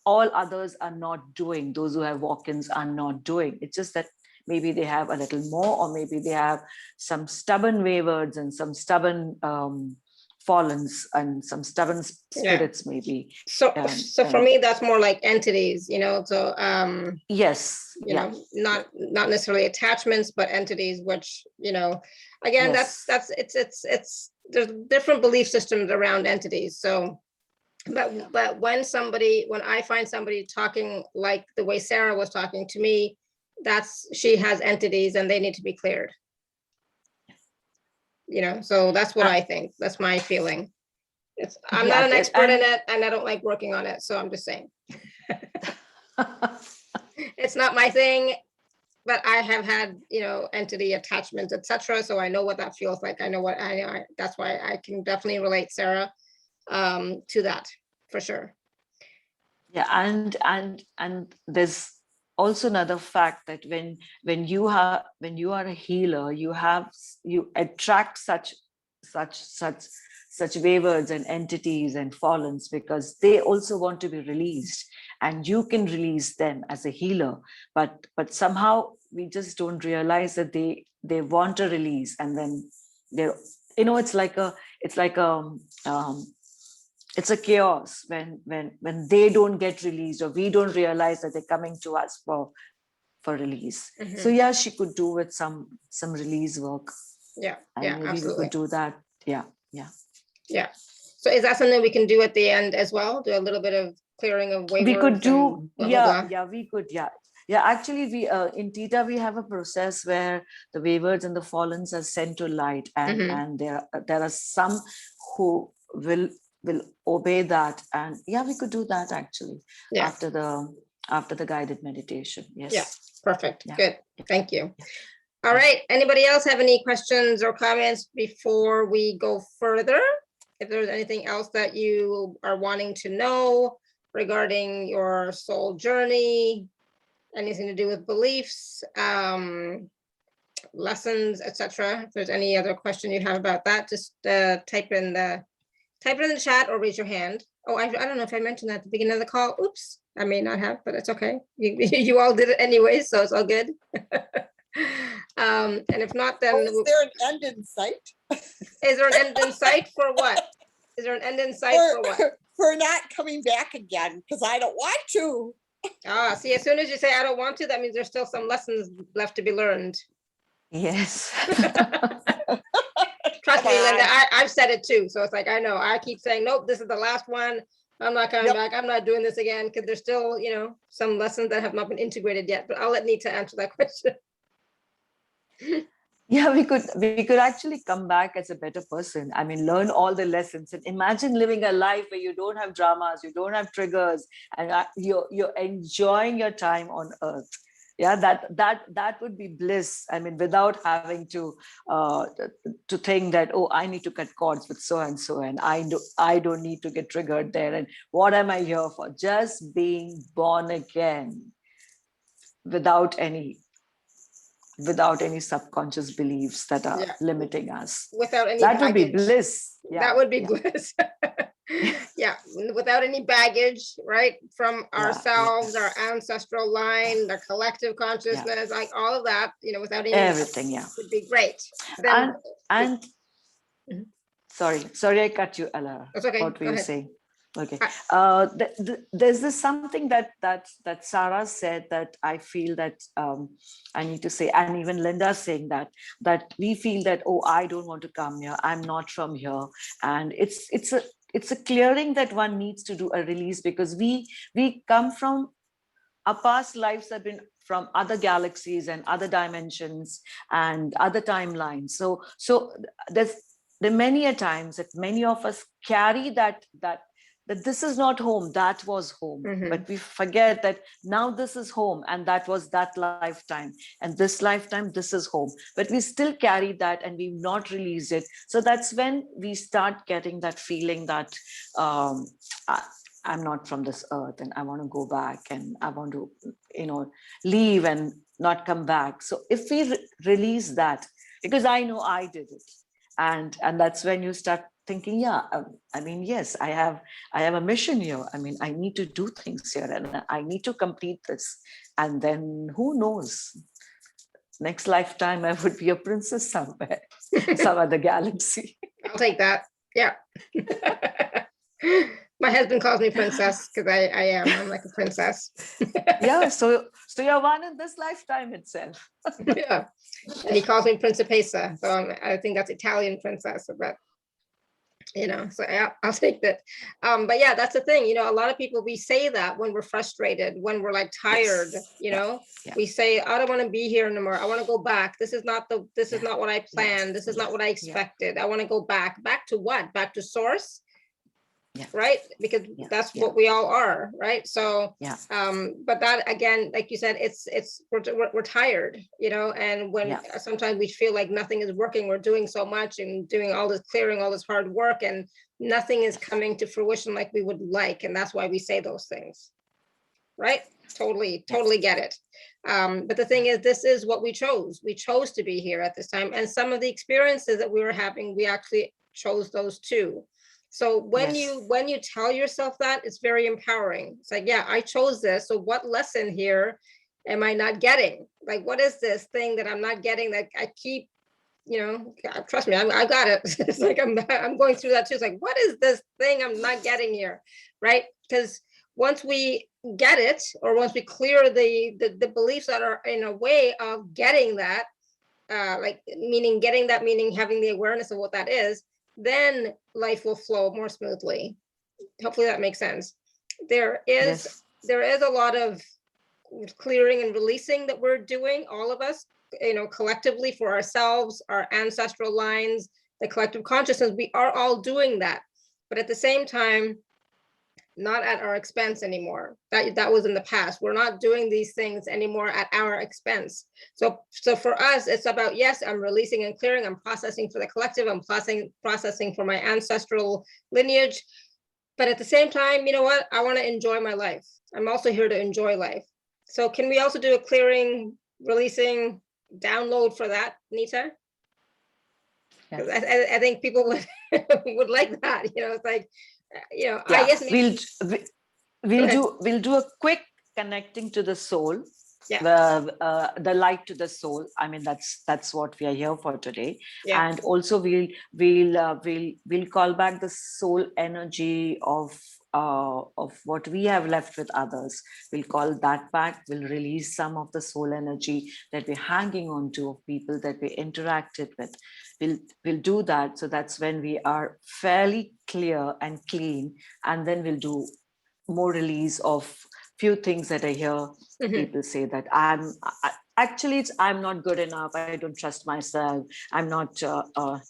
all others are not doing, those who have walk-ins are not doing. It's just that maybe they have a little more, or maybe they have some stubborn waywards and some stubborn fallens and some stubborn spirits, maybe. So for me, that's more like entities, so yes, not necessarily attachments, but entities, which, again, yes. it's there's different belief systems around entities. So but when I find somebody talking like the way Sarah was talking to me, she has entities and they need to be cleared. So that's what I think. That's my feeling. I'm not an expert in it, and I don't like working on it. So I'm just saying. It's not my thing, but I have had, entity attachments, etc. So I know what that feels like. I know that's why I can definitely relate, Sarah, to that for sure. Yeah, and there's also another fact that when you are a healer, you attract such waywards and entities and fallens, because they also want to be released, and you can release them as a healer, but somehow we just don't realize that they want to release, and then they're, it's a chaos when they don't get released, or we don't realize that they're coming to us for release. So yeah, she could do with some release work. Yeah, maybe absolutely. we could do that. Yeah. So is that something we can do at the end as well? Do a little bit of clearing of waywards? We could do, blah. We could, actually, we in Theta we have a process where the waywards and the fallens are sent to light, and there are some who will obey that, and we could do that actually after the guided meditation. Yes. Perfect. Good. Thank you. All right, anybody else have any questions or comments before we go further? If there's anything else that you are wanting to know regarding your soul journey, anything to do with beliefs, lessons, etc. If there's any other question you have about that, just type it in the chat or raise your hand. Oh, I don't know if I mentioned that at the beginning of the call. Oops, I may not have, but it's okay. You all did it anyway, so it's all good. And if not, then is there an end in sight? Is there an end in sight for what? Is there an end in sight for what? For not coming back again, because I don't want to. See, as soon as you say I don't want to, that means there's still some lessons left to be learned. Yes. Trust me, Linda, Bye. I've said it too. So it's like, I know, I keep saying, nope, this is the last one. I'm not coming Yep. back. I'm not doing this again, because there's still, some lessons that have not been integrated yet, but I'll let Neetta answer that question. Yeah, we could actually come back as a better person. I mean, learn all the lessons and imagine living a life where you don't have dramas, you don't have triggers, and you're enjoying your time on earth. Yeah, that would be bliss. I mean, without having to think that, oh, I need to cut cords with so and so, and I don't need to get triggered there. And what am I here for? Just being born again without any subconscious beliefs that are Yeah. limiting us. Without any That would be baggage. bliss. Yeah, That would be yeah. bliss. Yeah, without any baggage, right? From Yeah, ourselves, our yes. ancestral line, the collective consciousness, like all of that, without any of that Everything, yeah. would be great. Then, And Mhm. sorry, I cut you, Ella. That's okay. What were Go you ahead. saying? Okay. I- There's this something that Sarah said that I feel that I need to say, and even Linda saying that we feel that, oh, I don't want to come here. I'm not from here, and it's a clearing that one needs to do, a release, because we come from, our past lives have been from other galaxies and other dimensions and other timelines. So there are many a times that many of us carry that this is not home, that was home. Mhm. But we forget that now this is home, and that was that lifetime, and this lifetime this is home. But we still carry that, and we've not released it. So that's when we start getting that feeling that I'm not from this earth, and I want to go back, and I want to, leave and not come back. So if we release that, because I know I did it, and that's when you start thinking, yeah, I mean, yes, I have a mission here. I mean, I need to do things here, and I need to complete this. And then who knows? Next lifetime, I would be a princess somewhere, some other galaxy. I'll take that. Yeah. My husband calls me princess because I'm like a princess. Yeah, so you're one in this lifetime itself. Yeah. And he calls me Principessa. So I think that's Italian princess, but so yeah, I'll take that. But yeah, that's the thing, a lot of people, we say that when we're frustrated, when we're like tired, Yeah. we say, I don't want to be here anymore. I want to go back. This is not what I planned. This is not what I expected. I want to go back to what? Back to source. Yeah. Right, because that's what we all are, right? So yeah, but that again, like you said, we're tired, and when sometimes we feel like nothing is working, we're doing so much and doing all this clearing, all this hard work, and nothing is coming to fruition like we would like, and that's why we say those things, right? Totally get it. But the thing is, this is what we chose to be here at this time, and some of the experiences that we were having, we actually chose those too. So when you tell yourself that, it's very empowering. It's like, yeah, I chose this. So what lesson here am I not getting? Like, what is this thing that I'm not getting that I keep, trust me, I got it. It's like, I'm going through that too. It's like, what is this thing I'm not getting here? Right? Because once we get it, or once we clear the beliefs that are in a way of getting that, meaning having the awareness of what that is, then life will flow more smoothly. Hopefully that makes sense. There is a lot of clearing and releasing that we're doing, all of us, collectively, for ourselves, our ancestral lines, the collective consciousness. We are all doing that, but at the same time, not at our expense anymore. That was in the past. We're not doing these things anymore at our expense. So for us, it's about, yes, I'm releasing and clearing, I'm processing for the collective, I'm processing for my ancestral lineage. But at the same time, you know what? I want to enjoy my life. I'm also here to enjoy life. So can we also do a clearing, releasing, download for that, Neetta? Yes. I think people would like that. It's like, I guess maybe we'll do a quick connecting to the soul, the light to the soul. I mean, that's what we are here for today. Yeah. And also we'll call back the soul energy of of what we have left with others. We'll call that back. We'll release some of the soul energy that we're hanging on to of people that we interacted with. We'll do that. So that's when we are fairly clear and clean. And then we'll do more release of few things that I hear people say that I'm not good enough. I don't trust myself. I'm not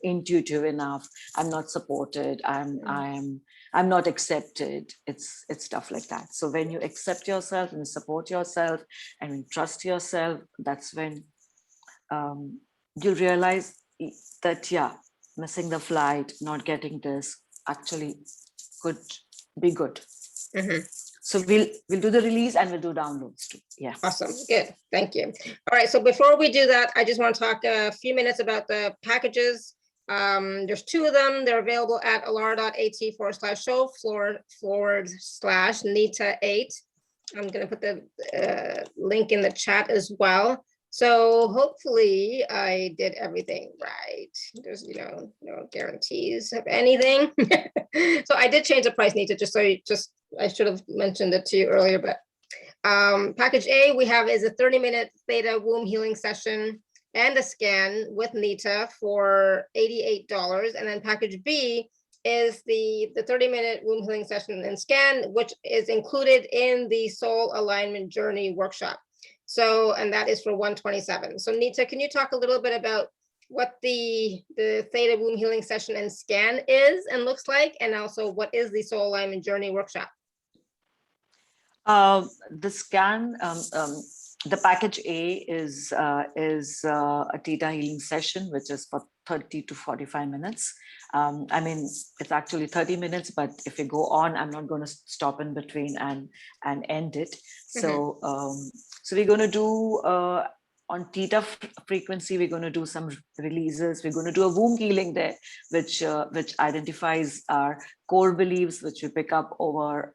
intuitive enough. I'm not supported. I'm not accepted. It's stuff like that. So when you accept yourself and support yourself and you trust yourself, that's when you'll realize that, yeah, missing the flight, not getting this actually could be good. So we'll do the release and we'll do downloads too. Yeah. Awesome. Good. Thank you. All right. So before we do that, I just want to talk a few minutes about the packages. There's 2 of them. They're available at alara.at/show/Neetta8. I'm going to put the link in the chat as well. So hopefully I did everything right. There's, no guarantees of anything. So I did change the price, Neetta, I should have mentioned it to you earlier, but package A we have is a 30-minute theta womb healing session and a scan with Neetta for $88. And then package B is the 30-minute womb healing session and scan, which is included in the soul alignment journey workshop. So, and that is for $127. So Neetta, can you talk a little bit about what the theta womb healing session and scan is and looks like, and also what is the soul alignment journey workshop? The scan, the package A is a theta healing session, which is for 30 to 45 minutes. I mean, it's actually 30 minutes, but if you go on, I'm not going to stop in between and end it. So, so we're going to do on theta frequency, we're going to do some releases. We're going to do a womb healing there, which identifies our core beliefs, which we pick up over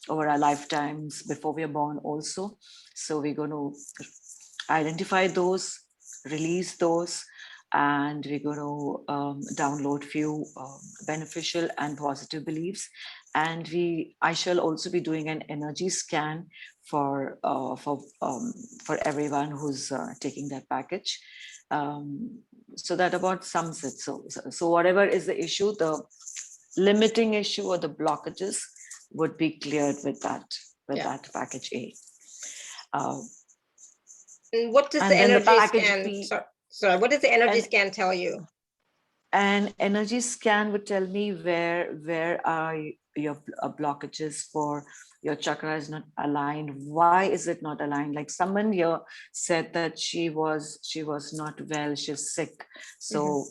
our lifetimes before we are born also. So we're going to identify those, release those, and we're going to download few beneficial and positive beliefs. And I shall also be doing an energy scan for everyone who's taking that package. So that about sums it. So whatever is the issue, the limiting issue or the blockages would be cleared with that package A. And what does the energy scan? Sorry, what does the energy scan tell you? An energy scan would tell me where are your blockages for your chakra is not aligned. Why is it not aligned? Like someone here said that she was not well, she's sick. So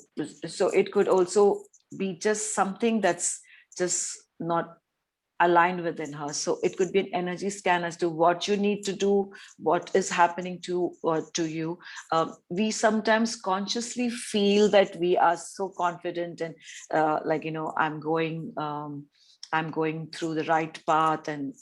so it could also be just something that's just not aligned within her. So it could be an energy scan as to what you need to do, what is happening to you. We sometimes consciously feel that we are so confident and I'm going through the right path, and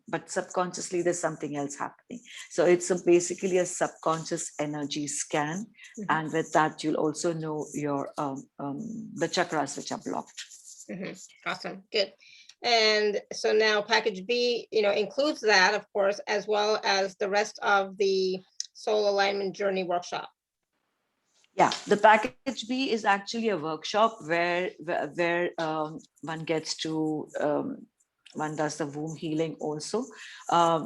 but subconsciously there's something else happening. So it's basically a subconscious energy scan, and with that you'll also know your the chakras which are blocked. Awesome, good. And so now package B, includes that, of course, as well as the rest of the soul alignment journey workshop. Yeah, the package B is actually a workshop where one gets to one does the womb healing also.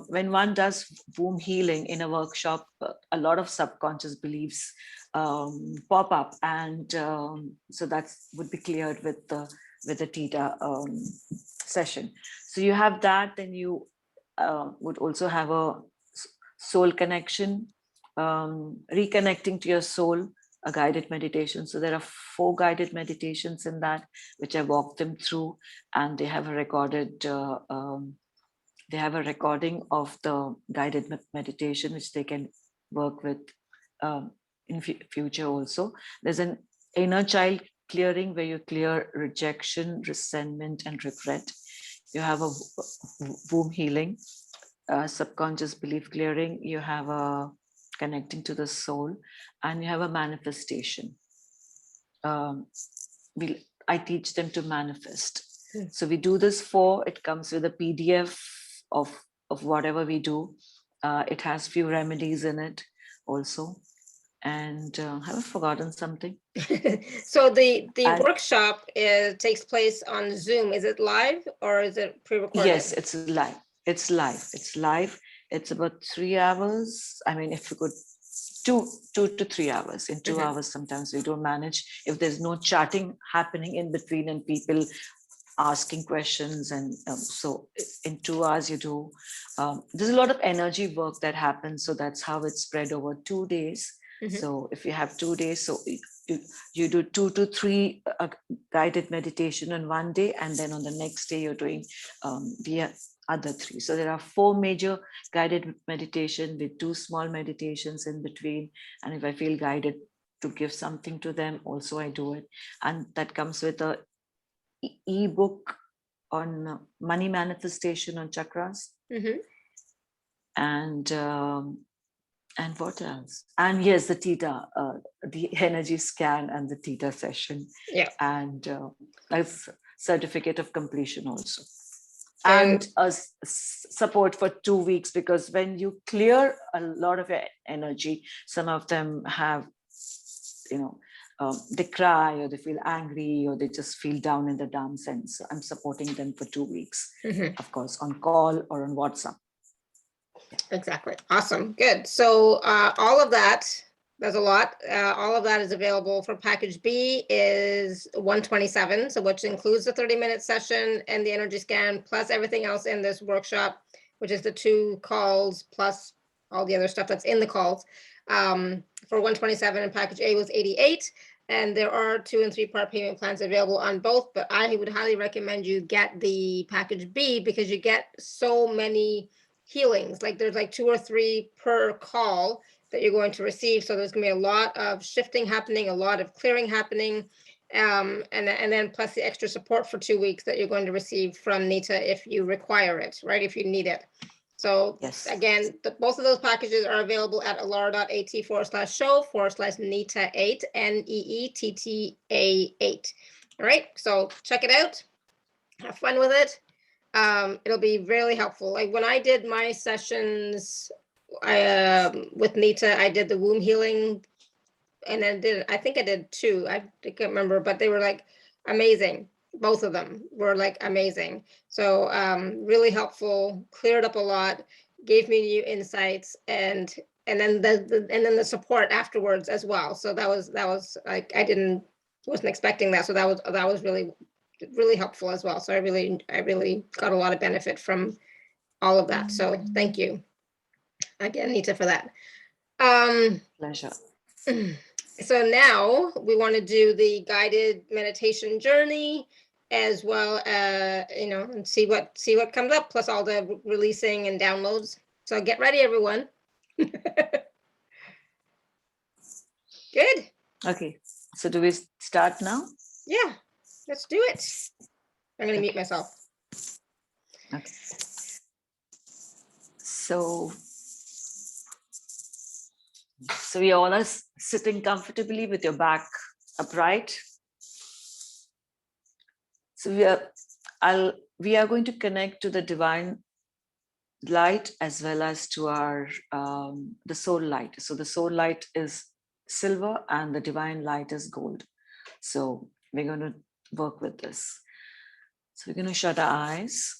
When one does womb healing in a workshop, a lot of subconscious beliefs pop up, and so that would be cleared with the theta session. So you have that, then you would also have a soul connection, reconnecting to your soul, a guided meditation. So there are 4 guided meditations in that, which I walked them through, and they have a recorded they have a recording of the guided meditation, which they can work with in future also. There's an inner child clearing where you clear rejection, resentment, and regret. You have a womb healing, subconscious belief clearing. You have a connecting to the soul, and you have a manifestation. I teach them to manifest. So we do this it comes with a PDF of whatever we do. It has few remedies in it also. And have I forgotten something? So the And- workshop takes place on Zoom. Is it live or is it pre-recorded? Yes, it's live. It's live. It's live. It's about 3 hours. I mean, if you could, 2 to 3 hours. In 2 hours, sometimes we don't manage. If there's no chatting happening in between and people asking questions, and so in 2 hours you do. There's a lot of energy work that happens, so that's how it's spread over 2 days. So if you have 2 days, so you do 2 to 3 guided meditation on one day, and then on the next day you're doing the other 3. So there are 4 major guided meditation with 2 small meditations in between. And if I feel guided to give something to them, also I do it. And that comes with a ebook on money manifestation on chakras. And what else? And yes, the theta, the energy scan and the theta session. Yeah. And a certificate of completion also. So- And support for 2 weeks, because when you clear a lot of your energy, some of them have, they cry or they feel angry or they just feel down in the dumps. And so I'm supporting them for 2 weeks, of course, on call or on WhatsApp. Exactly. Awesome. Good. So all of that, there's a lot. All of that is available for package B is 127. So which includes the 30-minute session and the energy scan, plus everything else in this workshop, which is the 2 calls, plus all the other stuff that's in the calls. For 127, and package A was 88. And there are 2 and 3 part payment plans available on both, but I would highly recommend you get the package B because you get so many healings. Like there's like 2 or 3 per call that you're going to receive. So there's gonna be a lot of shifting happening, a lot of clearing happening. And then plus the extra support for 2 weeks that you're going to receive from Neetta if you require it, right? If you need it. So Yes. again, both of those packages are available at alara.at/show/Neetta8, NEETTA8. All right, so check it out. Have fun with it. It'll be really helpful. Like when I did my sessions with Neetta, I did the womb healing, and I think I did 2. I can't remember, but they were like amazing. Both of them were like amazing. So really helpful, cleared up a lot, gave me new insights, and then the support afterwards as well. So that was like wasn't expecting that. So that was really helpful as well. So I really got a lot of benefit from all of that. So thank you again, Neetta, for that. Pleasure. So now we want to do the guided meditation journey as well, and see what comes up, plus all the releasing and downloads. So get ready, everyone. Good. Okay, so do we start now? Yeah, let's do it. I'm going to mute myself. Okay. So we all are sitting comfortably with your back upright. So we are going to connect to the divine light as well as to our the soul light. So the soul light is silver and the divine light is gold. So we're going to work with this. So we're going to shut our eyes.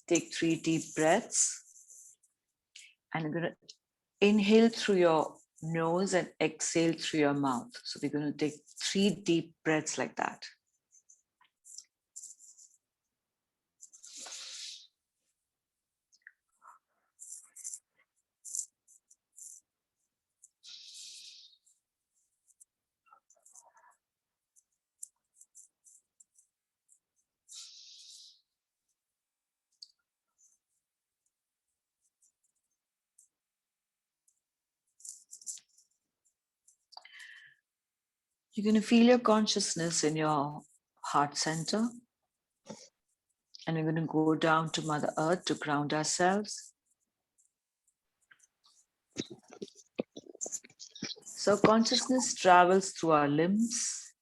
Take 3 deep breaths. And we're going to inhale through your nose and exhale through your mouth. So we're going to take 3 deep breaths like that. You're going to feel your consciousness in your heart center. And we're going to go down to Mother Earth to ground ourselves. So consciousness travels through our limbs.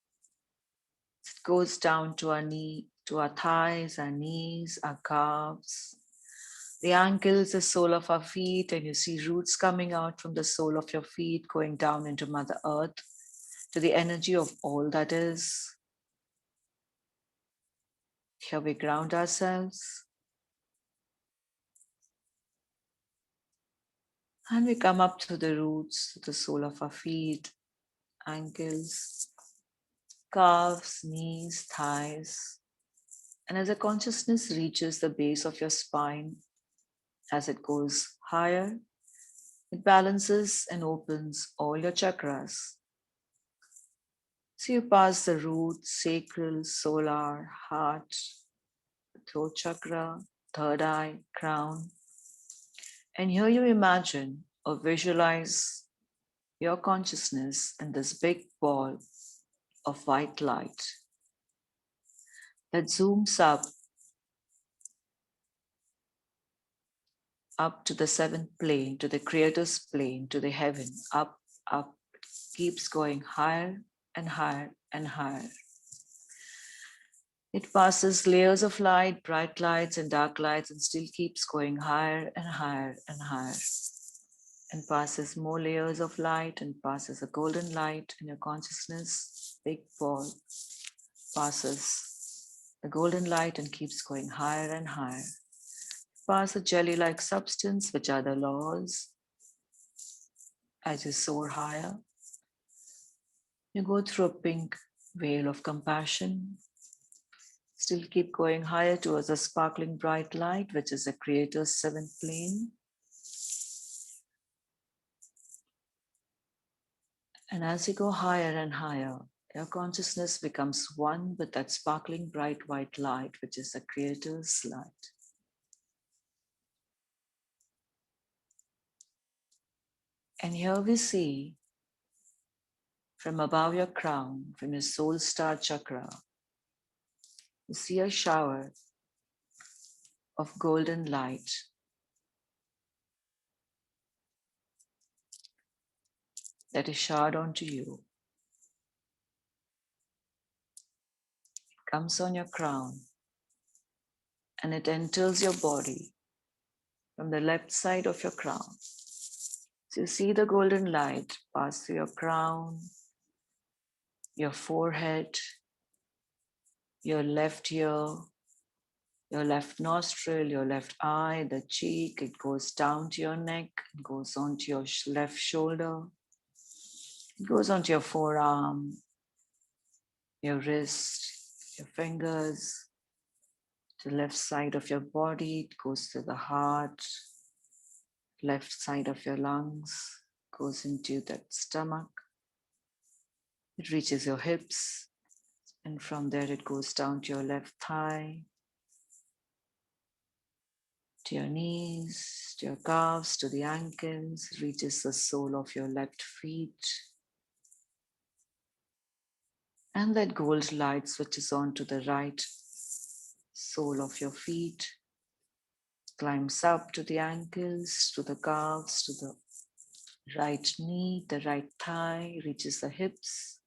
It Goes down to our knee, to our thighs, our knees, our calves, the ankles, the sole of our feet, and you see roots coming out from the sole of your feet, going down into Mother Earth, to the energy of all that is. Here we ground ourselves. And we come up to the roots, to the sole of our feet, ankles, calves, knees, thighs. And as the consciousness reaches the base of your spine, as it goes higher, it balances and opens all your chakras. So you pass the root, sacral, solar, heart, throat chakra, third eye, crown. And here you imagine or visualize your consciousness in this big ball of white light that zooms up to the seventh plane, to the creator's plane, to the heaven, up, keeps going higher and higher and higher. It passes layers of light, bright lights and dark lights, and still keeps going higher and higher and higher. And passes more layers of light and passes a golden light in your consciousness. Big ball passes the golden light and keeps going higher and higher. Pass a jelly-like substance, which are the laws. As you soar higher, you go through a pink veil of compassion. Still keep going higher towards a sparkling bright light, which is the Creator's seventh plane. And as you go higher and higher, your consciousness becomes one with that sparkling bright white light, which is the Creator's light. And here we see from above your crown, from your soul star chakra, you see a shower of golden light. That is showered onto you. It comes on your crown and it enters your body from the left side of your crown. So you see the golden light pass through your crown, your forehead, your left ear, your left nostril, your left eye, the cheek. It goes down to your neck, it goes onto your left shoulder, it goes onto your forearm, your wrist, your fingers, to the left side of your body. It goes to the heart, left side of your lungs, goes into that stomach. It reaches your hips, and from there it goes down to your left thigh, to your knees, to your calves, to the ankles, reaches the sole of your left feet. And that gold light switches on to the right sole of your feet, climbs up to the ankles, to the calves, to the right knee, the right thigh, reaches the hips.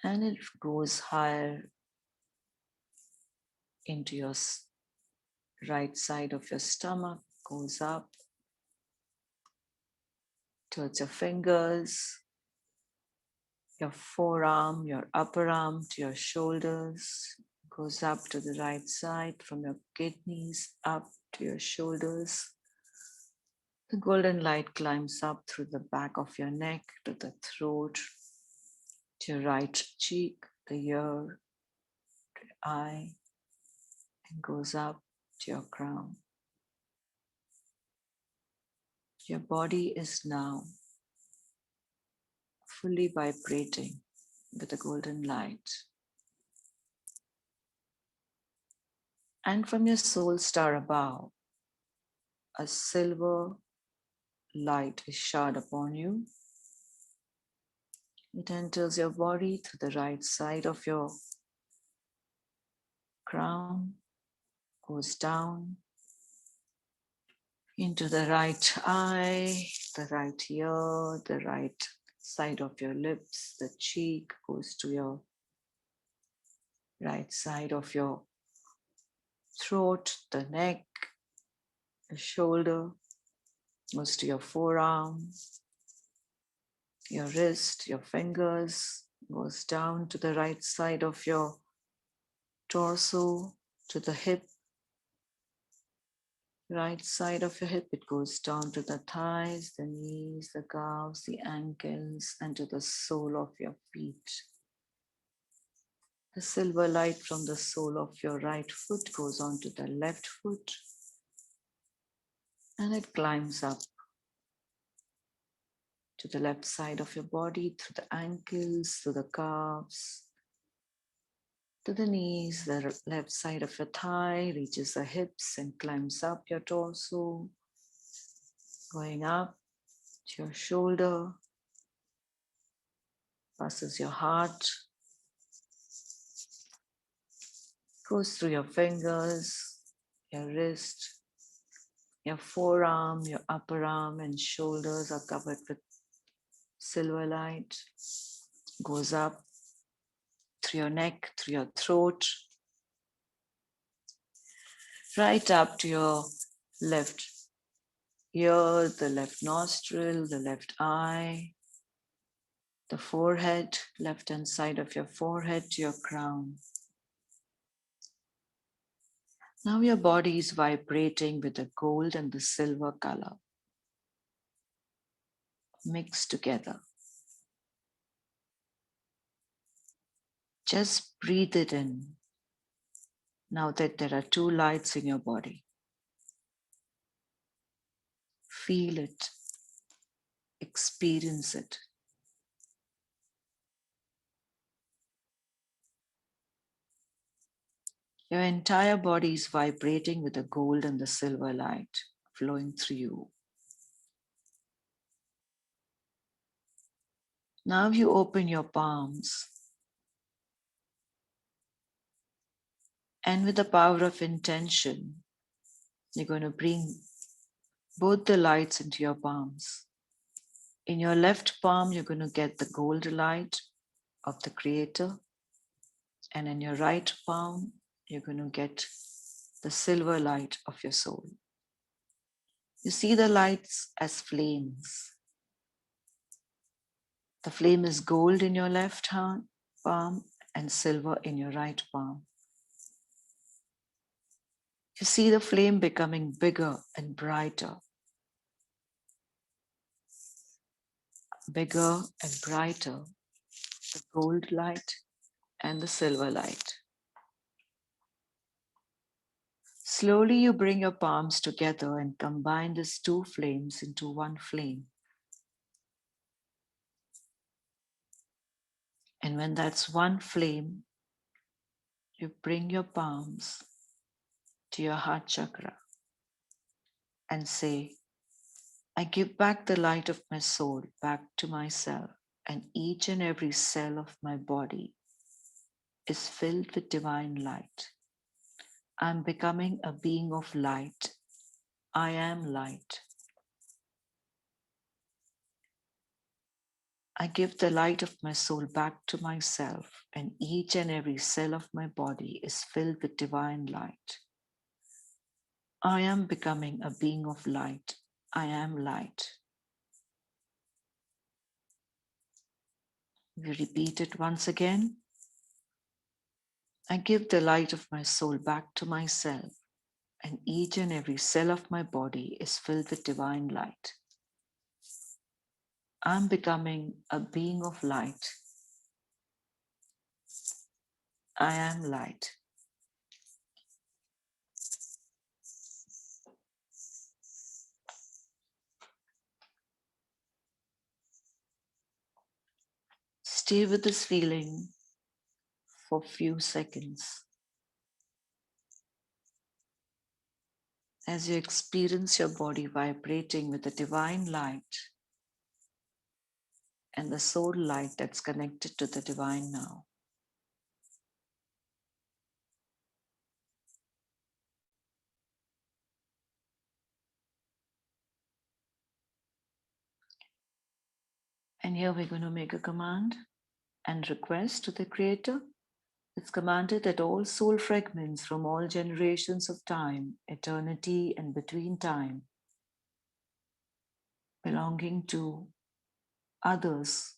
And it goes higher into your right side of your stomach, goes up towards your fingers, your forearm, your upper arm to your shoulders, goes up to the right side from your kidneys up to your shoulders. The golden light climbs up through the back of your neck to the throat, to your right cheek, the ear, to your eye, and goes up to your crown. Your body is now fully vibrating with the golden light. And from your soul star above, a silver light is showered upon you. It enters your body through the right side of your crown, goes down into the right eye, the right ear, the right side of your lips, the cheek goes to your right side of your throat, the neck, the shoulder goes to your forearm, your wrist, your fingers, goes down to the right side of your torso, to the hip, right side of your hip, it goes down to the thighs, the knees, the calves, the ankles, and to the sole of your feet. The silver light from the sole of your right foot goes on to the left foot, and it climbs up to the left side of your body, through the ankles, to the calves, to the knees, the left side of your thigh, reaches the hips and climbs up your torso, going up to your shoulder, passes your heart, goes through your fingers, your wrist, your forearm, your upper arm and shoulders are covered with silver light, goes up through your neck, through your throat, right up to your left ear, the left nostril, the left eye, the forehead, left hand side of your forehead to your crown. Now your body is vibrating with the gold and the silver color mixed together. Just breathe it in. Now that there are two lights in your body, feel it, experience it. Your entire body is vibrating with the gold and the silver light flowing through you. Now you open your palms, and with the power of intention, you're going to bring both the lights into your palms. In your left palm, you're going to get the gold light of the Creator, and in your right palm, you're going to get the silver light of your soul. You see the lights as flames. The flame is gold in your left hand palm and silver in your right palm. You see the flame becoming bigger and brighter. Bigger and brighter, the gold light and the silver light. Slowly you bring your palms together and combine these two flames into one flame. And when that's one flame, you bring your palms to your heart chakra and say, I give back the light of my soul back to myself, and each and every cell of my body is filled with divine light. I'm becoming a being of light. I am light. I give the light of my soul back to myself, and each and every cell of my body is filled with divine light. I am becoming a being of light. I am light. We repeat it once again. I give the light of my soul back to myself, and each and every cell of my body is filled with divine light. I'm becoming a being of light. I am light. Stay with this feeling for a few seconds. As you experience your body vibrating with the divine light and the soul light that's connected to the divine now. And here we're going to make a command and request to the Creator. It's commanded that all soul fragments from all generations of time, eternity, and between time, belonging to others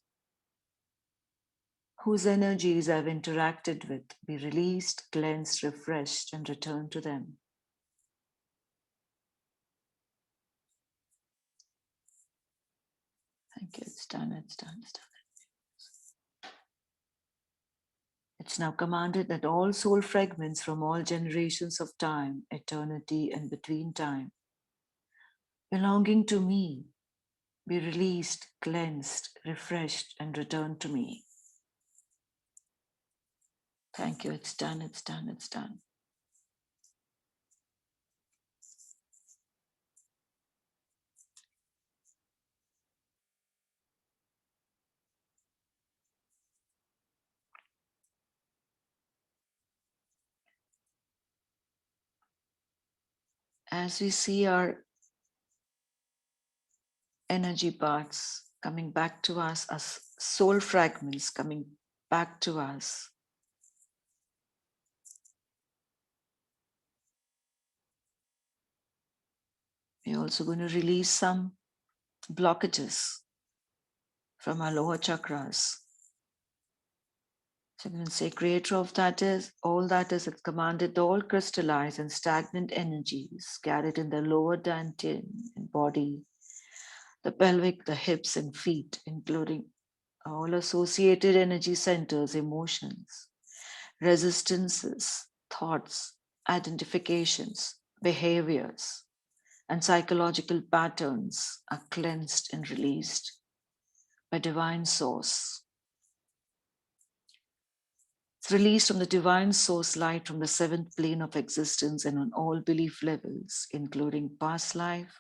whose energies I've interacted with, be released, cleansed, refreshed, and returned to them. Thank you. It's done. It's done. It's done. It's now commanded that all soul fragments from all generations of time, eternity, and between time, belonging to me, be released, cleansed, refreshed, and returned to me. Thank you. It's done. It's done. It's done. As we see our energy parts coming back to us as soul fragments coming back to us, we're also going to release some blockages from our lower chakras. So we can say, Creator of that is, all that is, it commanded all crystallized and stagnant energies carried in the lower dantian body, the pelvic, the hips and feet, including all associated energy centers, emotions, resistances, thoughts, identifications, behaviors, and psychological patterns are cleansed and released by divine source. It's released from the divine source light from the seventh plane of existence and on all belief levels, including past life,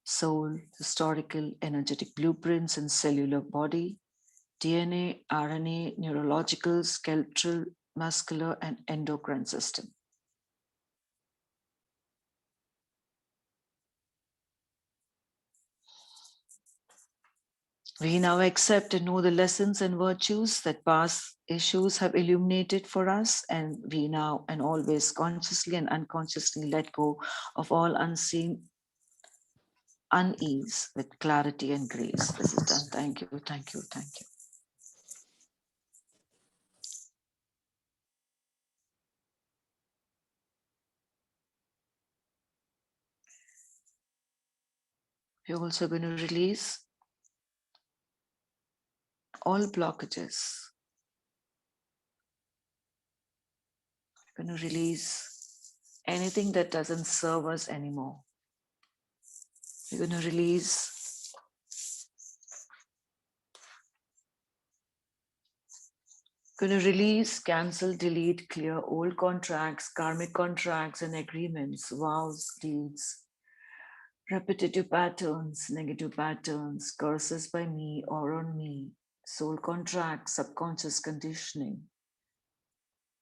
soul, historical, energetic blueprints and cellular body, DNA, RNA, neurological, skeletal, muscular, and endocrine system. We now accept and know the lessons and virtues that past issues have illuminated for us, and we now and always consciously and unconsciously let go of all unseen unease with clarity and grace. This is done. Thank you, thank you, thank you. We're also going to release all blockages. We're going to release anything that doesn't serve us anymore. We're going to release cancel, delete, clear old contracts, karmic contracts and agreements, vows, deeds, repetitive patterns, negative patterns, curses by me or on me, soul contracts, subconscious conditioning,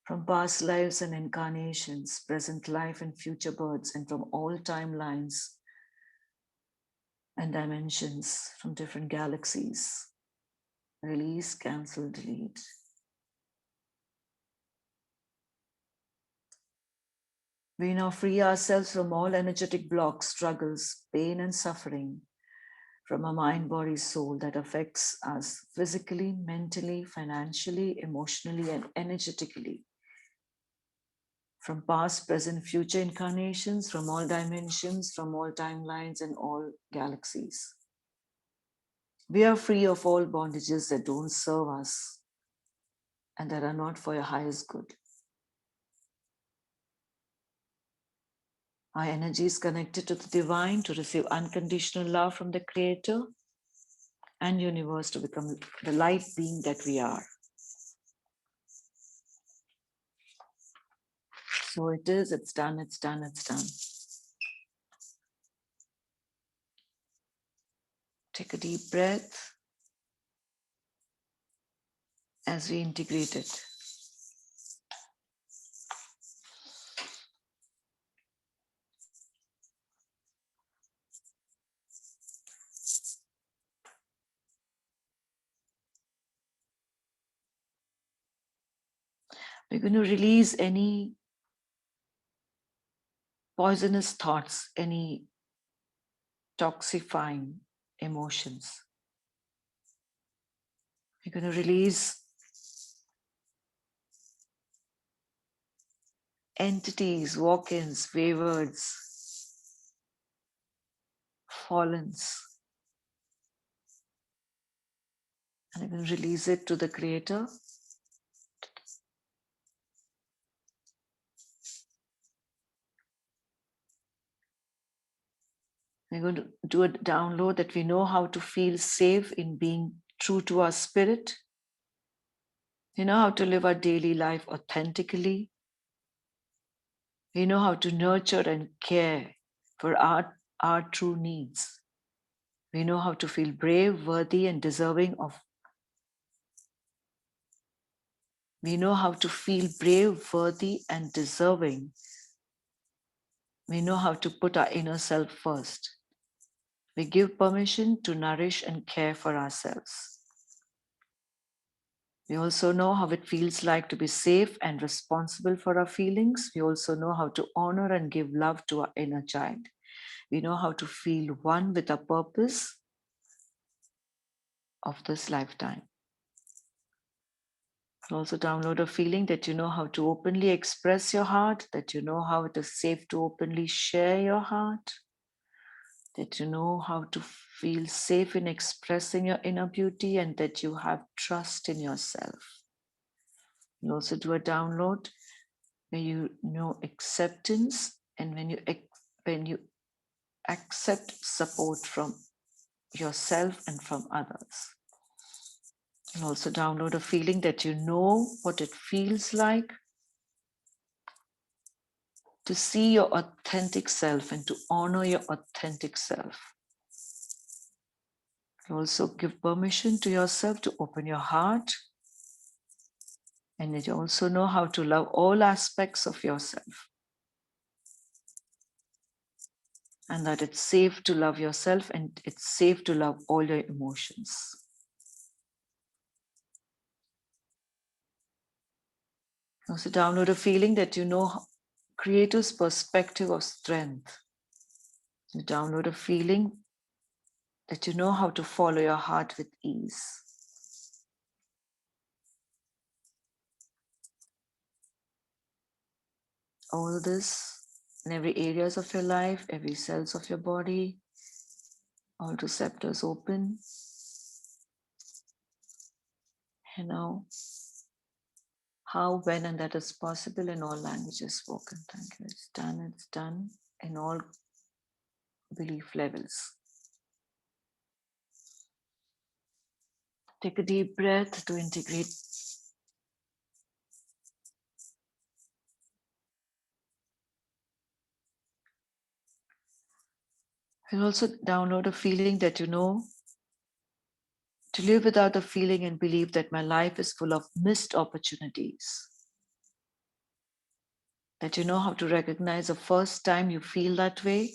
from past lives and incarnations, present life and future births, and from all timelines and dimensions from different galaxies. Release, cancel, delete. We now free ourselves from all energetic blocks, struggles, pain and suffering from our mind, body, soul that affects us physically, mentally, financially, emotionally, and energetically. From past, present, future incarnations, from all dimensions, from all timelines and all galaxies. We are free of all bondages that don't serve us and that are not for your highest good. Our energy is connected to the divine to receive unconditional love from the Creator and universe to become the light being that we are. So it is, it's done, it's done, it's done. Take a deep breath as we integrate it. We're going to release any poisonous thoughts, any toxifying emotions. We're going to release entities, walk-ins, waywards, fallens. And we're going to release it to the Creator. We're going to do a download that we know how to feel safe in being true to our spirit. We know how to live our daily life authentically. We know how to nurture and care for our true needs. We know how to feel brave, worthy, and deserving of. We know how to feel brave, worthy, and deserving. We know how to put our inner self first. We give permission to nourish and care for ourselves. We also know how it feels like to be safe and responsible for our feelings. We also know how to honor and give love to our inner child. We know how to feel one with our purpose of this lifetime. And also download a feeling that you know how to openly express your heart, that you know how it is safe to openly share your heart, that you know how to feel safe in expressing your inner beauty, and that you have trust in yourself. You'll also do a download where you know acceptance, and when you accept support from yourself and from others. You'll also download a feeling that you know what it feels like to see your authentic self and to honor your authentic self. You also give permission to yourself to open your heart, and you also know how to love all aspects of yourself. And that it's safe to love yourself and it's safe to love all your emotions. Also download a feeling that you know Creator's perspective of strength. You download a feeling that you know how to follow your heart with ease. All this in every areas of your life, every cells of your body, all receptors open. And now, how, when, and that is possible in all languages spoken. Thank you. It's done in all belief levels. Take a deep breath to integrate. And also download a feeling that you know to live without a feeling and believe that my life is full of missed opportunities. That you know how to recognize the first time you feel that way.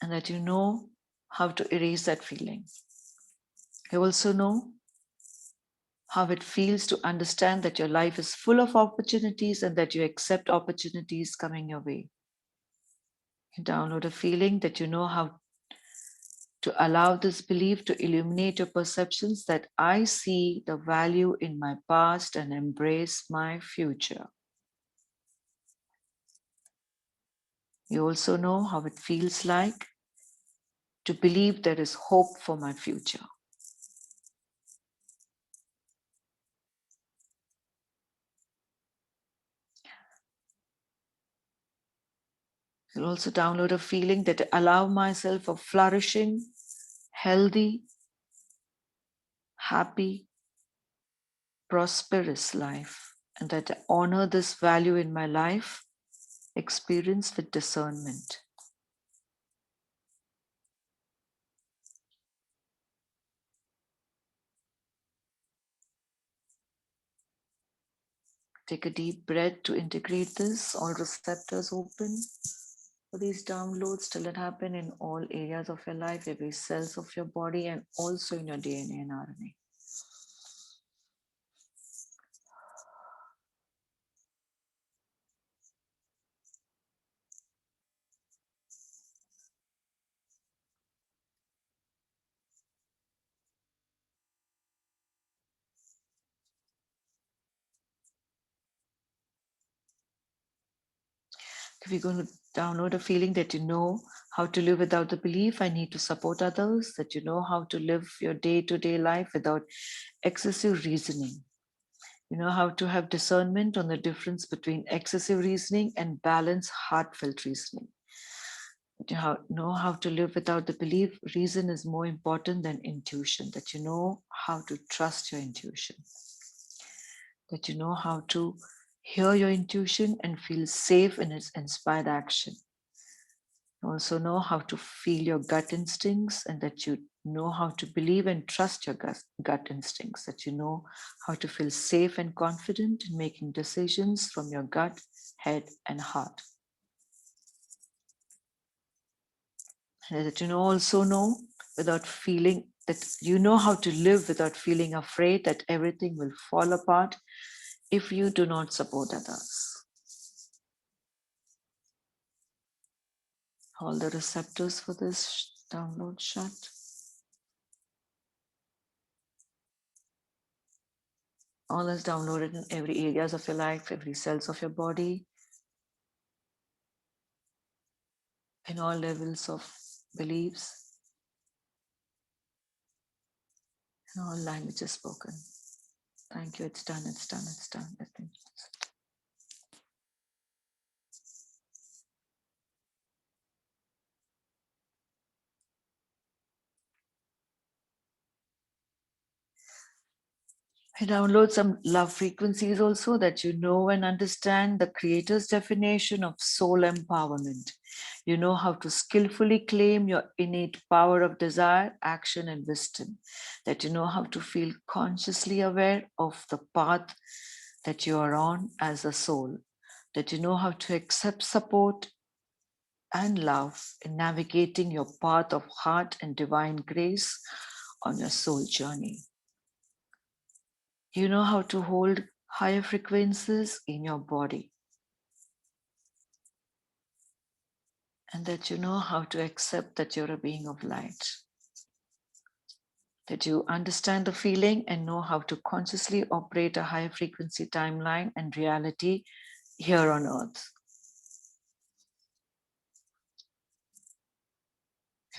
And that you know how to erase that feeling. You also know how it feels to understand that your life is full of opportunities and that you accept opportunities coming your way. You download a feeling that you know how to allow this belief to illuminate your perceptions, that I see the value in my past and embrace my future. You also know how it feels like to believe there is hope for my future. You'll also download a feeling that I allow myself a flourishing, healthy, happy, prosperous life, and that I honor this value in my life, experience with discernment. Take a deep breath to integrate this. All receptors open for these downloads till it happen in all areas of your life, every cells of your body, and also in your DNA and RNA. If you're going to download a feeling that you know how to live without the belief, I need to support others, that you know how to live your day-to-day life without excessive reasoning. You know how to have discernment on the difference between excessive reasoning and balanced, heartfelt reasoning. You know how to live without the belief. Reason is more important than intuition, that you know how to trust your intuition, that you know how to hear your intuition and feel safe in its inspired action. You also know how to feel your gut instincts, and that you know how to believe and trust your gut instincts, that you know how to feel safe and confident in making decisions from your gut, head, and heart. And that you know also know without feeling that you know how to live without feeling afraid that everything will fall apart if you do not support others. All the receptors for this download shut. All is downloaded in every areas of your life, every cells of your body, in all levels of beliefs, in all languages spoken. Thank you. It's done. It's done. It's done. I think. I download some love frequencies also, that you know and understand the Creator's definition of soul empowerment. You know how to skillfully claim your innate power of desire, action, and wisdom. That you know how to feel consciously aware of the path that you are on as a soul. That you know how to accept support and love in navigating your path of heart and divine grace on your soul journey. You know how to hold higher frequencies in your body, and that you know how to accept that you're a being of light, that you understand the feeling and know how to consciously operate a higher frequency timeline and reality here on earth.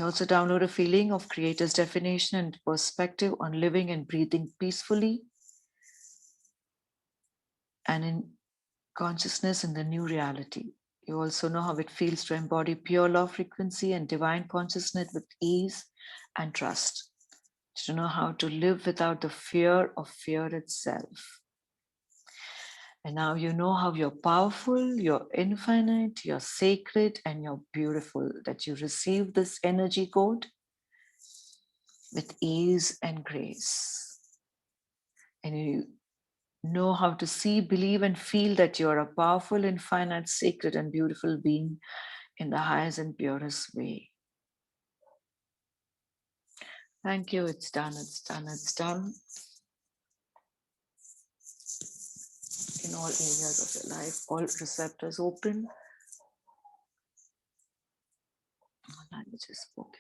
I also download a feeling of Creator's definition and perspective on living and breathing peacefully and in consciousness in the new reality. You also know how it feels to embody pure love frequency and divine consciousness with ease and trust. To know how to live without the fear of fear itself. And now you know how you're powerful, you're infinite, you're sacred, and you're beautiful, that you receive this energy code with ease and grace. And you know how to see, believe, and feel that you're a powerful, infinite, sacred, and beautiful being in the highest and purest way. Thank you. It's done. It's done. It's done. In all areas of your life, all receptors open, all languages spoken.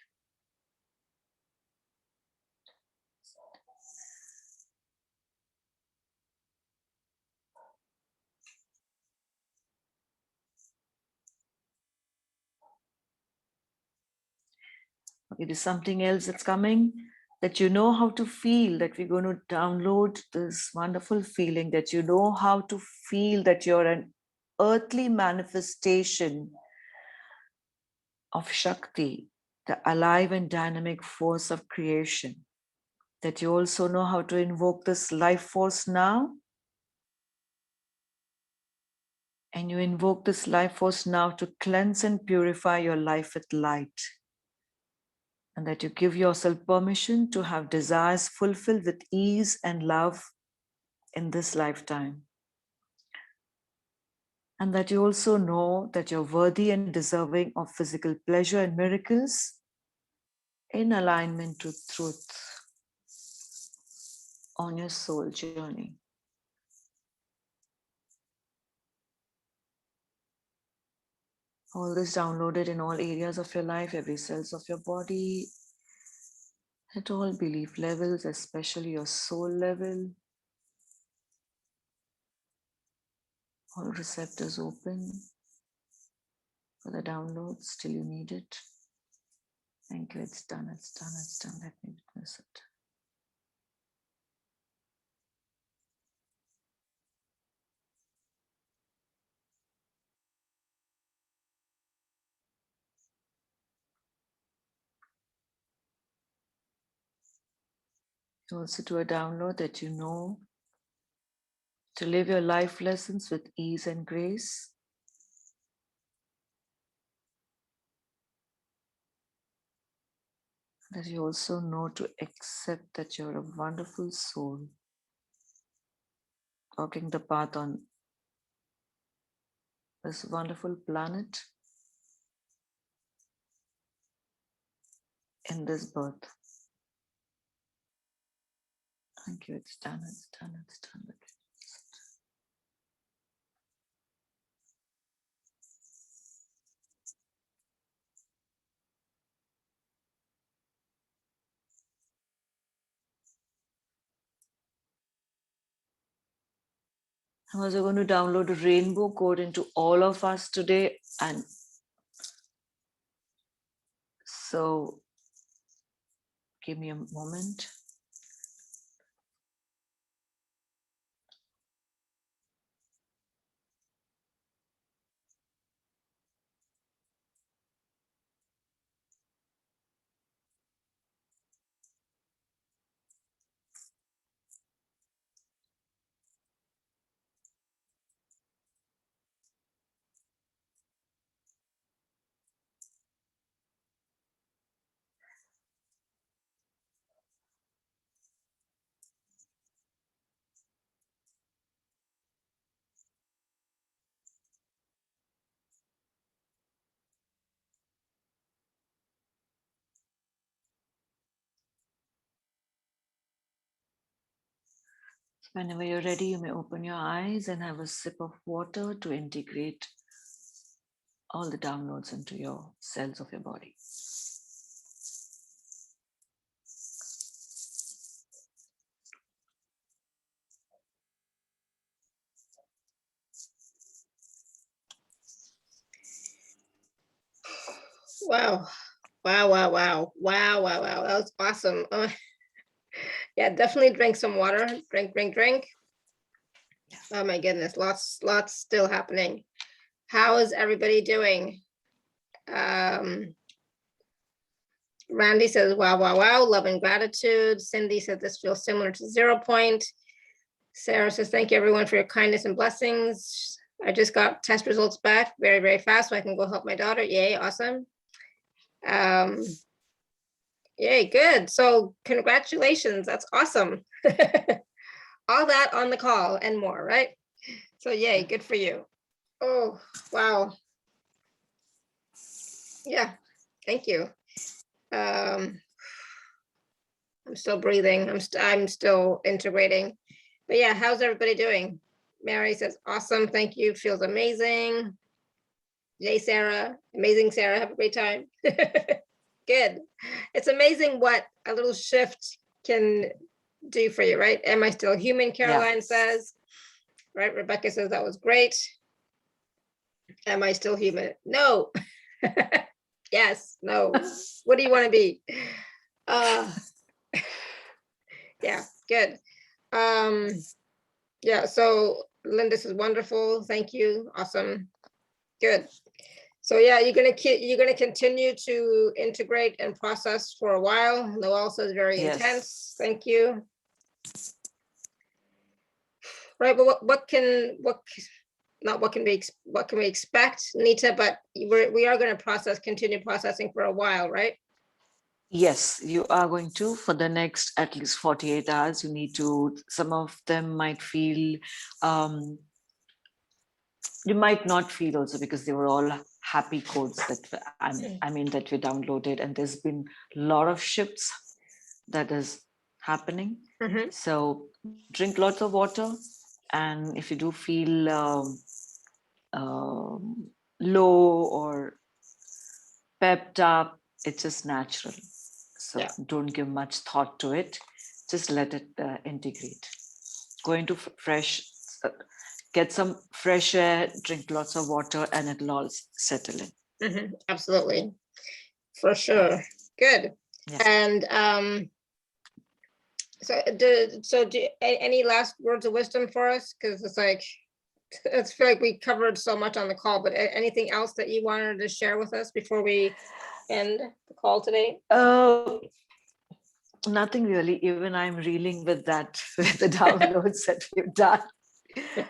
Okay, there's something else that's coming, that you know how to feel, that we're going to download this wonderful feeling, that you know how to feel that you're an earthly manifestation of Shakti, the alive and dynamic force of creation. That you also know how to invoke this life force now. And you invoke this life force now to cleanse and purify your life with light. And that you give yourself permission to have desires fulfilled with ease and love in this lifetime. And that you also know that you're worthy and deserving of physical pleasure and miracles in alignment to truth on your soul journey. All this downloaded in all areas of your life, every cells of your body, at all belief levels, especially your soul level. All receptors open. for the downloads till you need it. Thank you. It's done. It's done. It's done. Let me witness it. You also do a download that you know to live your life lessons with ease and grace. That you also know to accept that you're a wonderful soul walking the path on this wonderful planet in this birth. Thank you. It's done. It's done. It's done. I'm also going to download a rainbow code into all of us today. And so give me a moment. Whenever you're ready, you may open your eyes and have a sip of water to integrate all the downloads into your cells of your body. Wow. Wow, wow, wow. Wow, wow, wow. That was awesome. Yeah, definitely drink some water. Drink, drink, drink. Oh my goodness, lots still happening. How is everybody doing? Randy says, wow, wow, wow, love and gratitude. Cindy said this feels similar to 0 point. Sarah says, thank you everyone for your kindness and blessings. I just got test results back very, very fast so I can go help my daughter. Yay, awesome. Yay, good. So congratulations, that's awesome. All that on the call and more, right? So yay, good for you. Oh, wow. Yeah, thank you. I'm still breathing. I'm still integrating. But yeah, how's everybody doing? Mary says, awesome, thank you, feels amazing. Yay, Sarah, amazing, Sarah, have a great time. Good. It's amazing what a little shift can do for you, right? Am I still human? Caroline says, right? Rebecca says that was great. Am I still human? No. Yes, no. What do you want to be? Yeah, good. Yeah, so Linda says wonderful. Thank you. Awesome. Good. So yeah, you're gonna continue to integrate and process for a while. Noel says very intense. Thank you. Right, but what can we expect, Neetta? But we are going to continue processing for a while, right? Yes, you are going to for the next at least 48 hours. You need to, some of them might feel, you might not feel also because they were all happy codes that that we downloaded, and there's been a lot of shifts that is happening. So drink lots of water, and if you do feel low or pepped up, it's just natural. So don't give much thought to it. Just let it integrate. Go into get some fresh air, drink lots of water, and it'll all settle in. Absolutely. For sure. Good. Yeah. And any last words of wisdom for us? Because it's like, it's feel like we covered so much on the call, but anything else that you wanted to share with us before we end the call today? Nothing really. Even I'm reeling with that, with the downloads that we've done.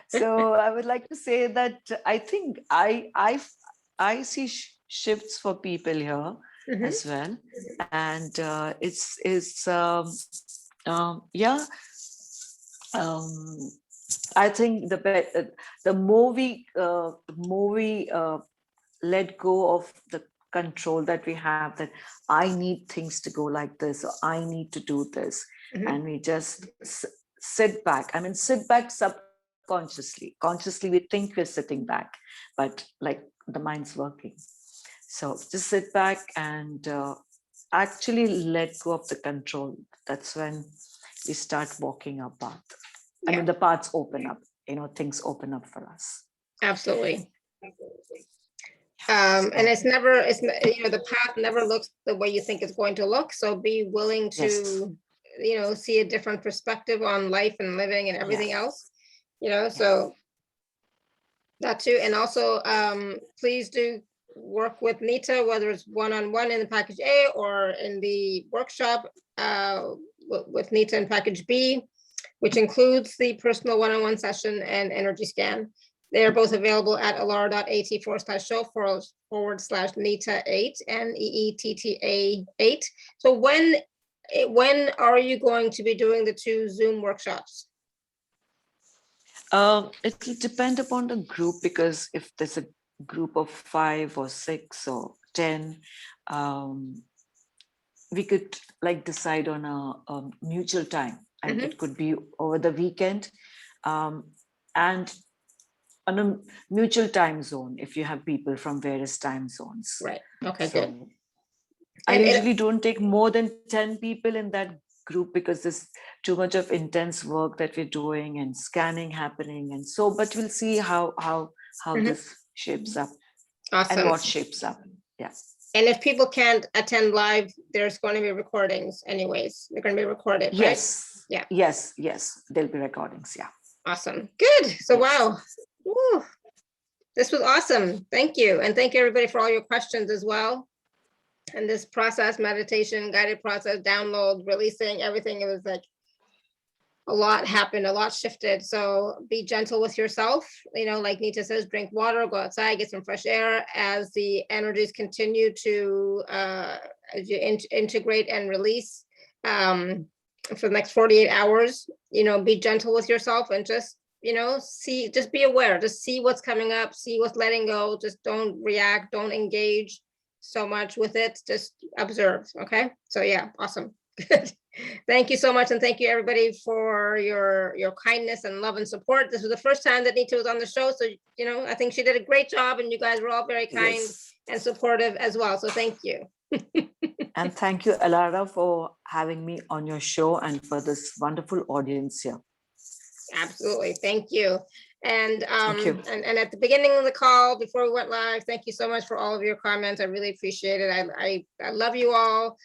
So I would like to say that I think I see shifts for people here as well, and I think the more we let go of the control that we have, that I need things to go like this, or I need to do this, and we just sit back. I mean, sit back subconsciously. Consciously, we think we're sitting back, but like the mind's working. So just sit back and actually let go of the control. That's when we start walking our path. I mean, the paths open up, things open up for us. Absolutely. And the path never looks the way you think it's going to look. So be willing to, see a different perspective on life and living and everything else, so that too. And also, please do work with Neetta, whether it's one-on-one in the package A or in the workshop with Neetta in package B, which includes the personal one-on-one session and energy scan. They are both available at alara.at/show/Neetta8, NEETTA8. So when are you going to be doing the 2 Zoom workshops? It will depend upon the group, because if there's a group of 5 or 6 or 10, we could decide on a mutual time, and it could be over the weekend, and on a mutual time zone if you have people from various time zones. Right. Okay, good. I usually don't take more than 10 people in that group, because there's too much of intense work that we're doing and scanning happening, and so, but we'll see how this shapes up. Awesome. And what shapes up. Yeah. And if people can't attend live, there's going to be recordings anyways. They're going to be recorded, right? Yes. Yeah. Yes. There'll be recordings. Yeah. Awesome. Good. So wow. Woo. This was awesome. Thank you. And thank you everybody for all your questions as well. And this process, meditation, guided process, download, releasing, everything. It was like a lot happened, a lot shifted. So be gentle with yourself. Like Neetta says, drink water, go outside, get some fresh air as the energies continue to as you integrate and release for the next 48 hours. Be gentle with yourself and just just be aware, just see what's coming up, see what's letting go. Just don't react, don't engage so much with it, just observe. Okay, so yeah, awesome. Good. Thank you so much, and thank you everybody for your kindness and love and support. This was the first time that Neetta was on the show, so I think she did a great job, and you guys were all very kind and supportive as well, so thank you. And thank you, Alara, for having me on your show and for this wonderful audience here. Absolutely. Thank you. And Thank you. And at the beginning of the call, before we went live, thank you so much for all of your comments. I really appreciate it. I love you all.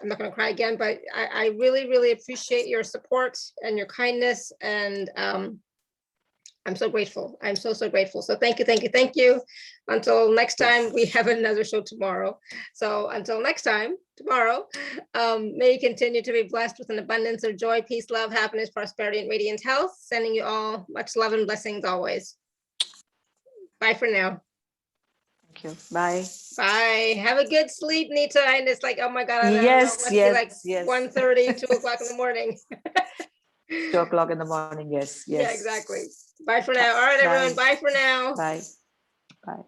I'm not going to cry again, but I really, really appreciate your support and your kindness. And I'm so grateful. I'm so grateful. So thank you, thank you, thank you. Until next time, we have another show tomorrow. So until next time, tomorrow, may you continue to be blessed with an abundance of joy, peace, love, happiness, prosperity, and radiant health. Sending you all much love and blessings always. Bye for now. Thank you. Bye. Bye. Have a good sleep, Neetta. And it's like, oh my God, I don't know, it must be like 1:30, 2 o'clock in the morning. 2 o'clock in the morning. Yes. Yeah, exactly. Bye for now. All right, everyone. Bye for now. Bye. Bye.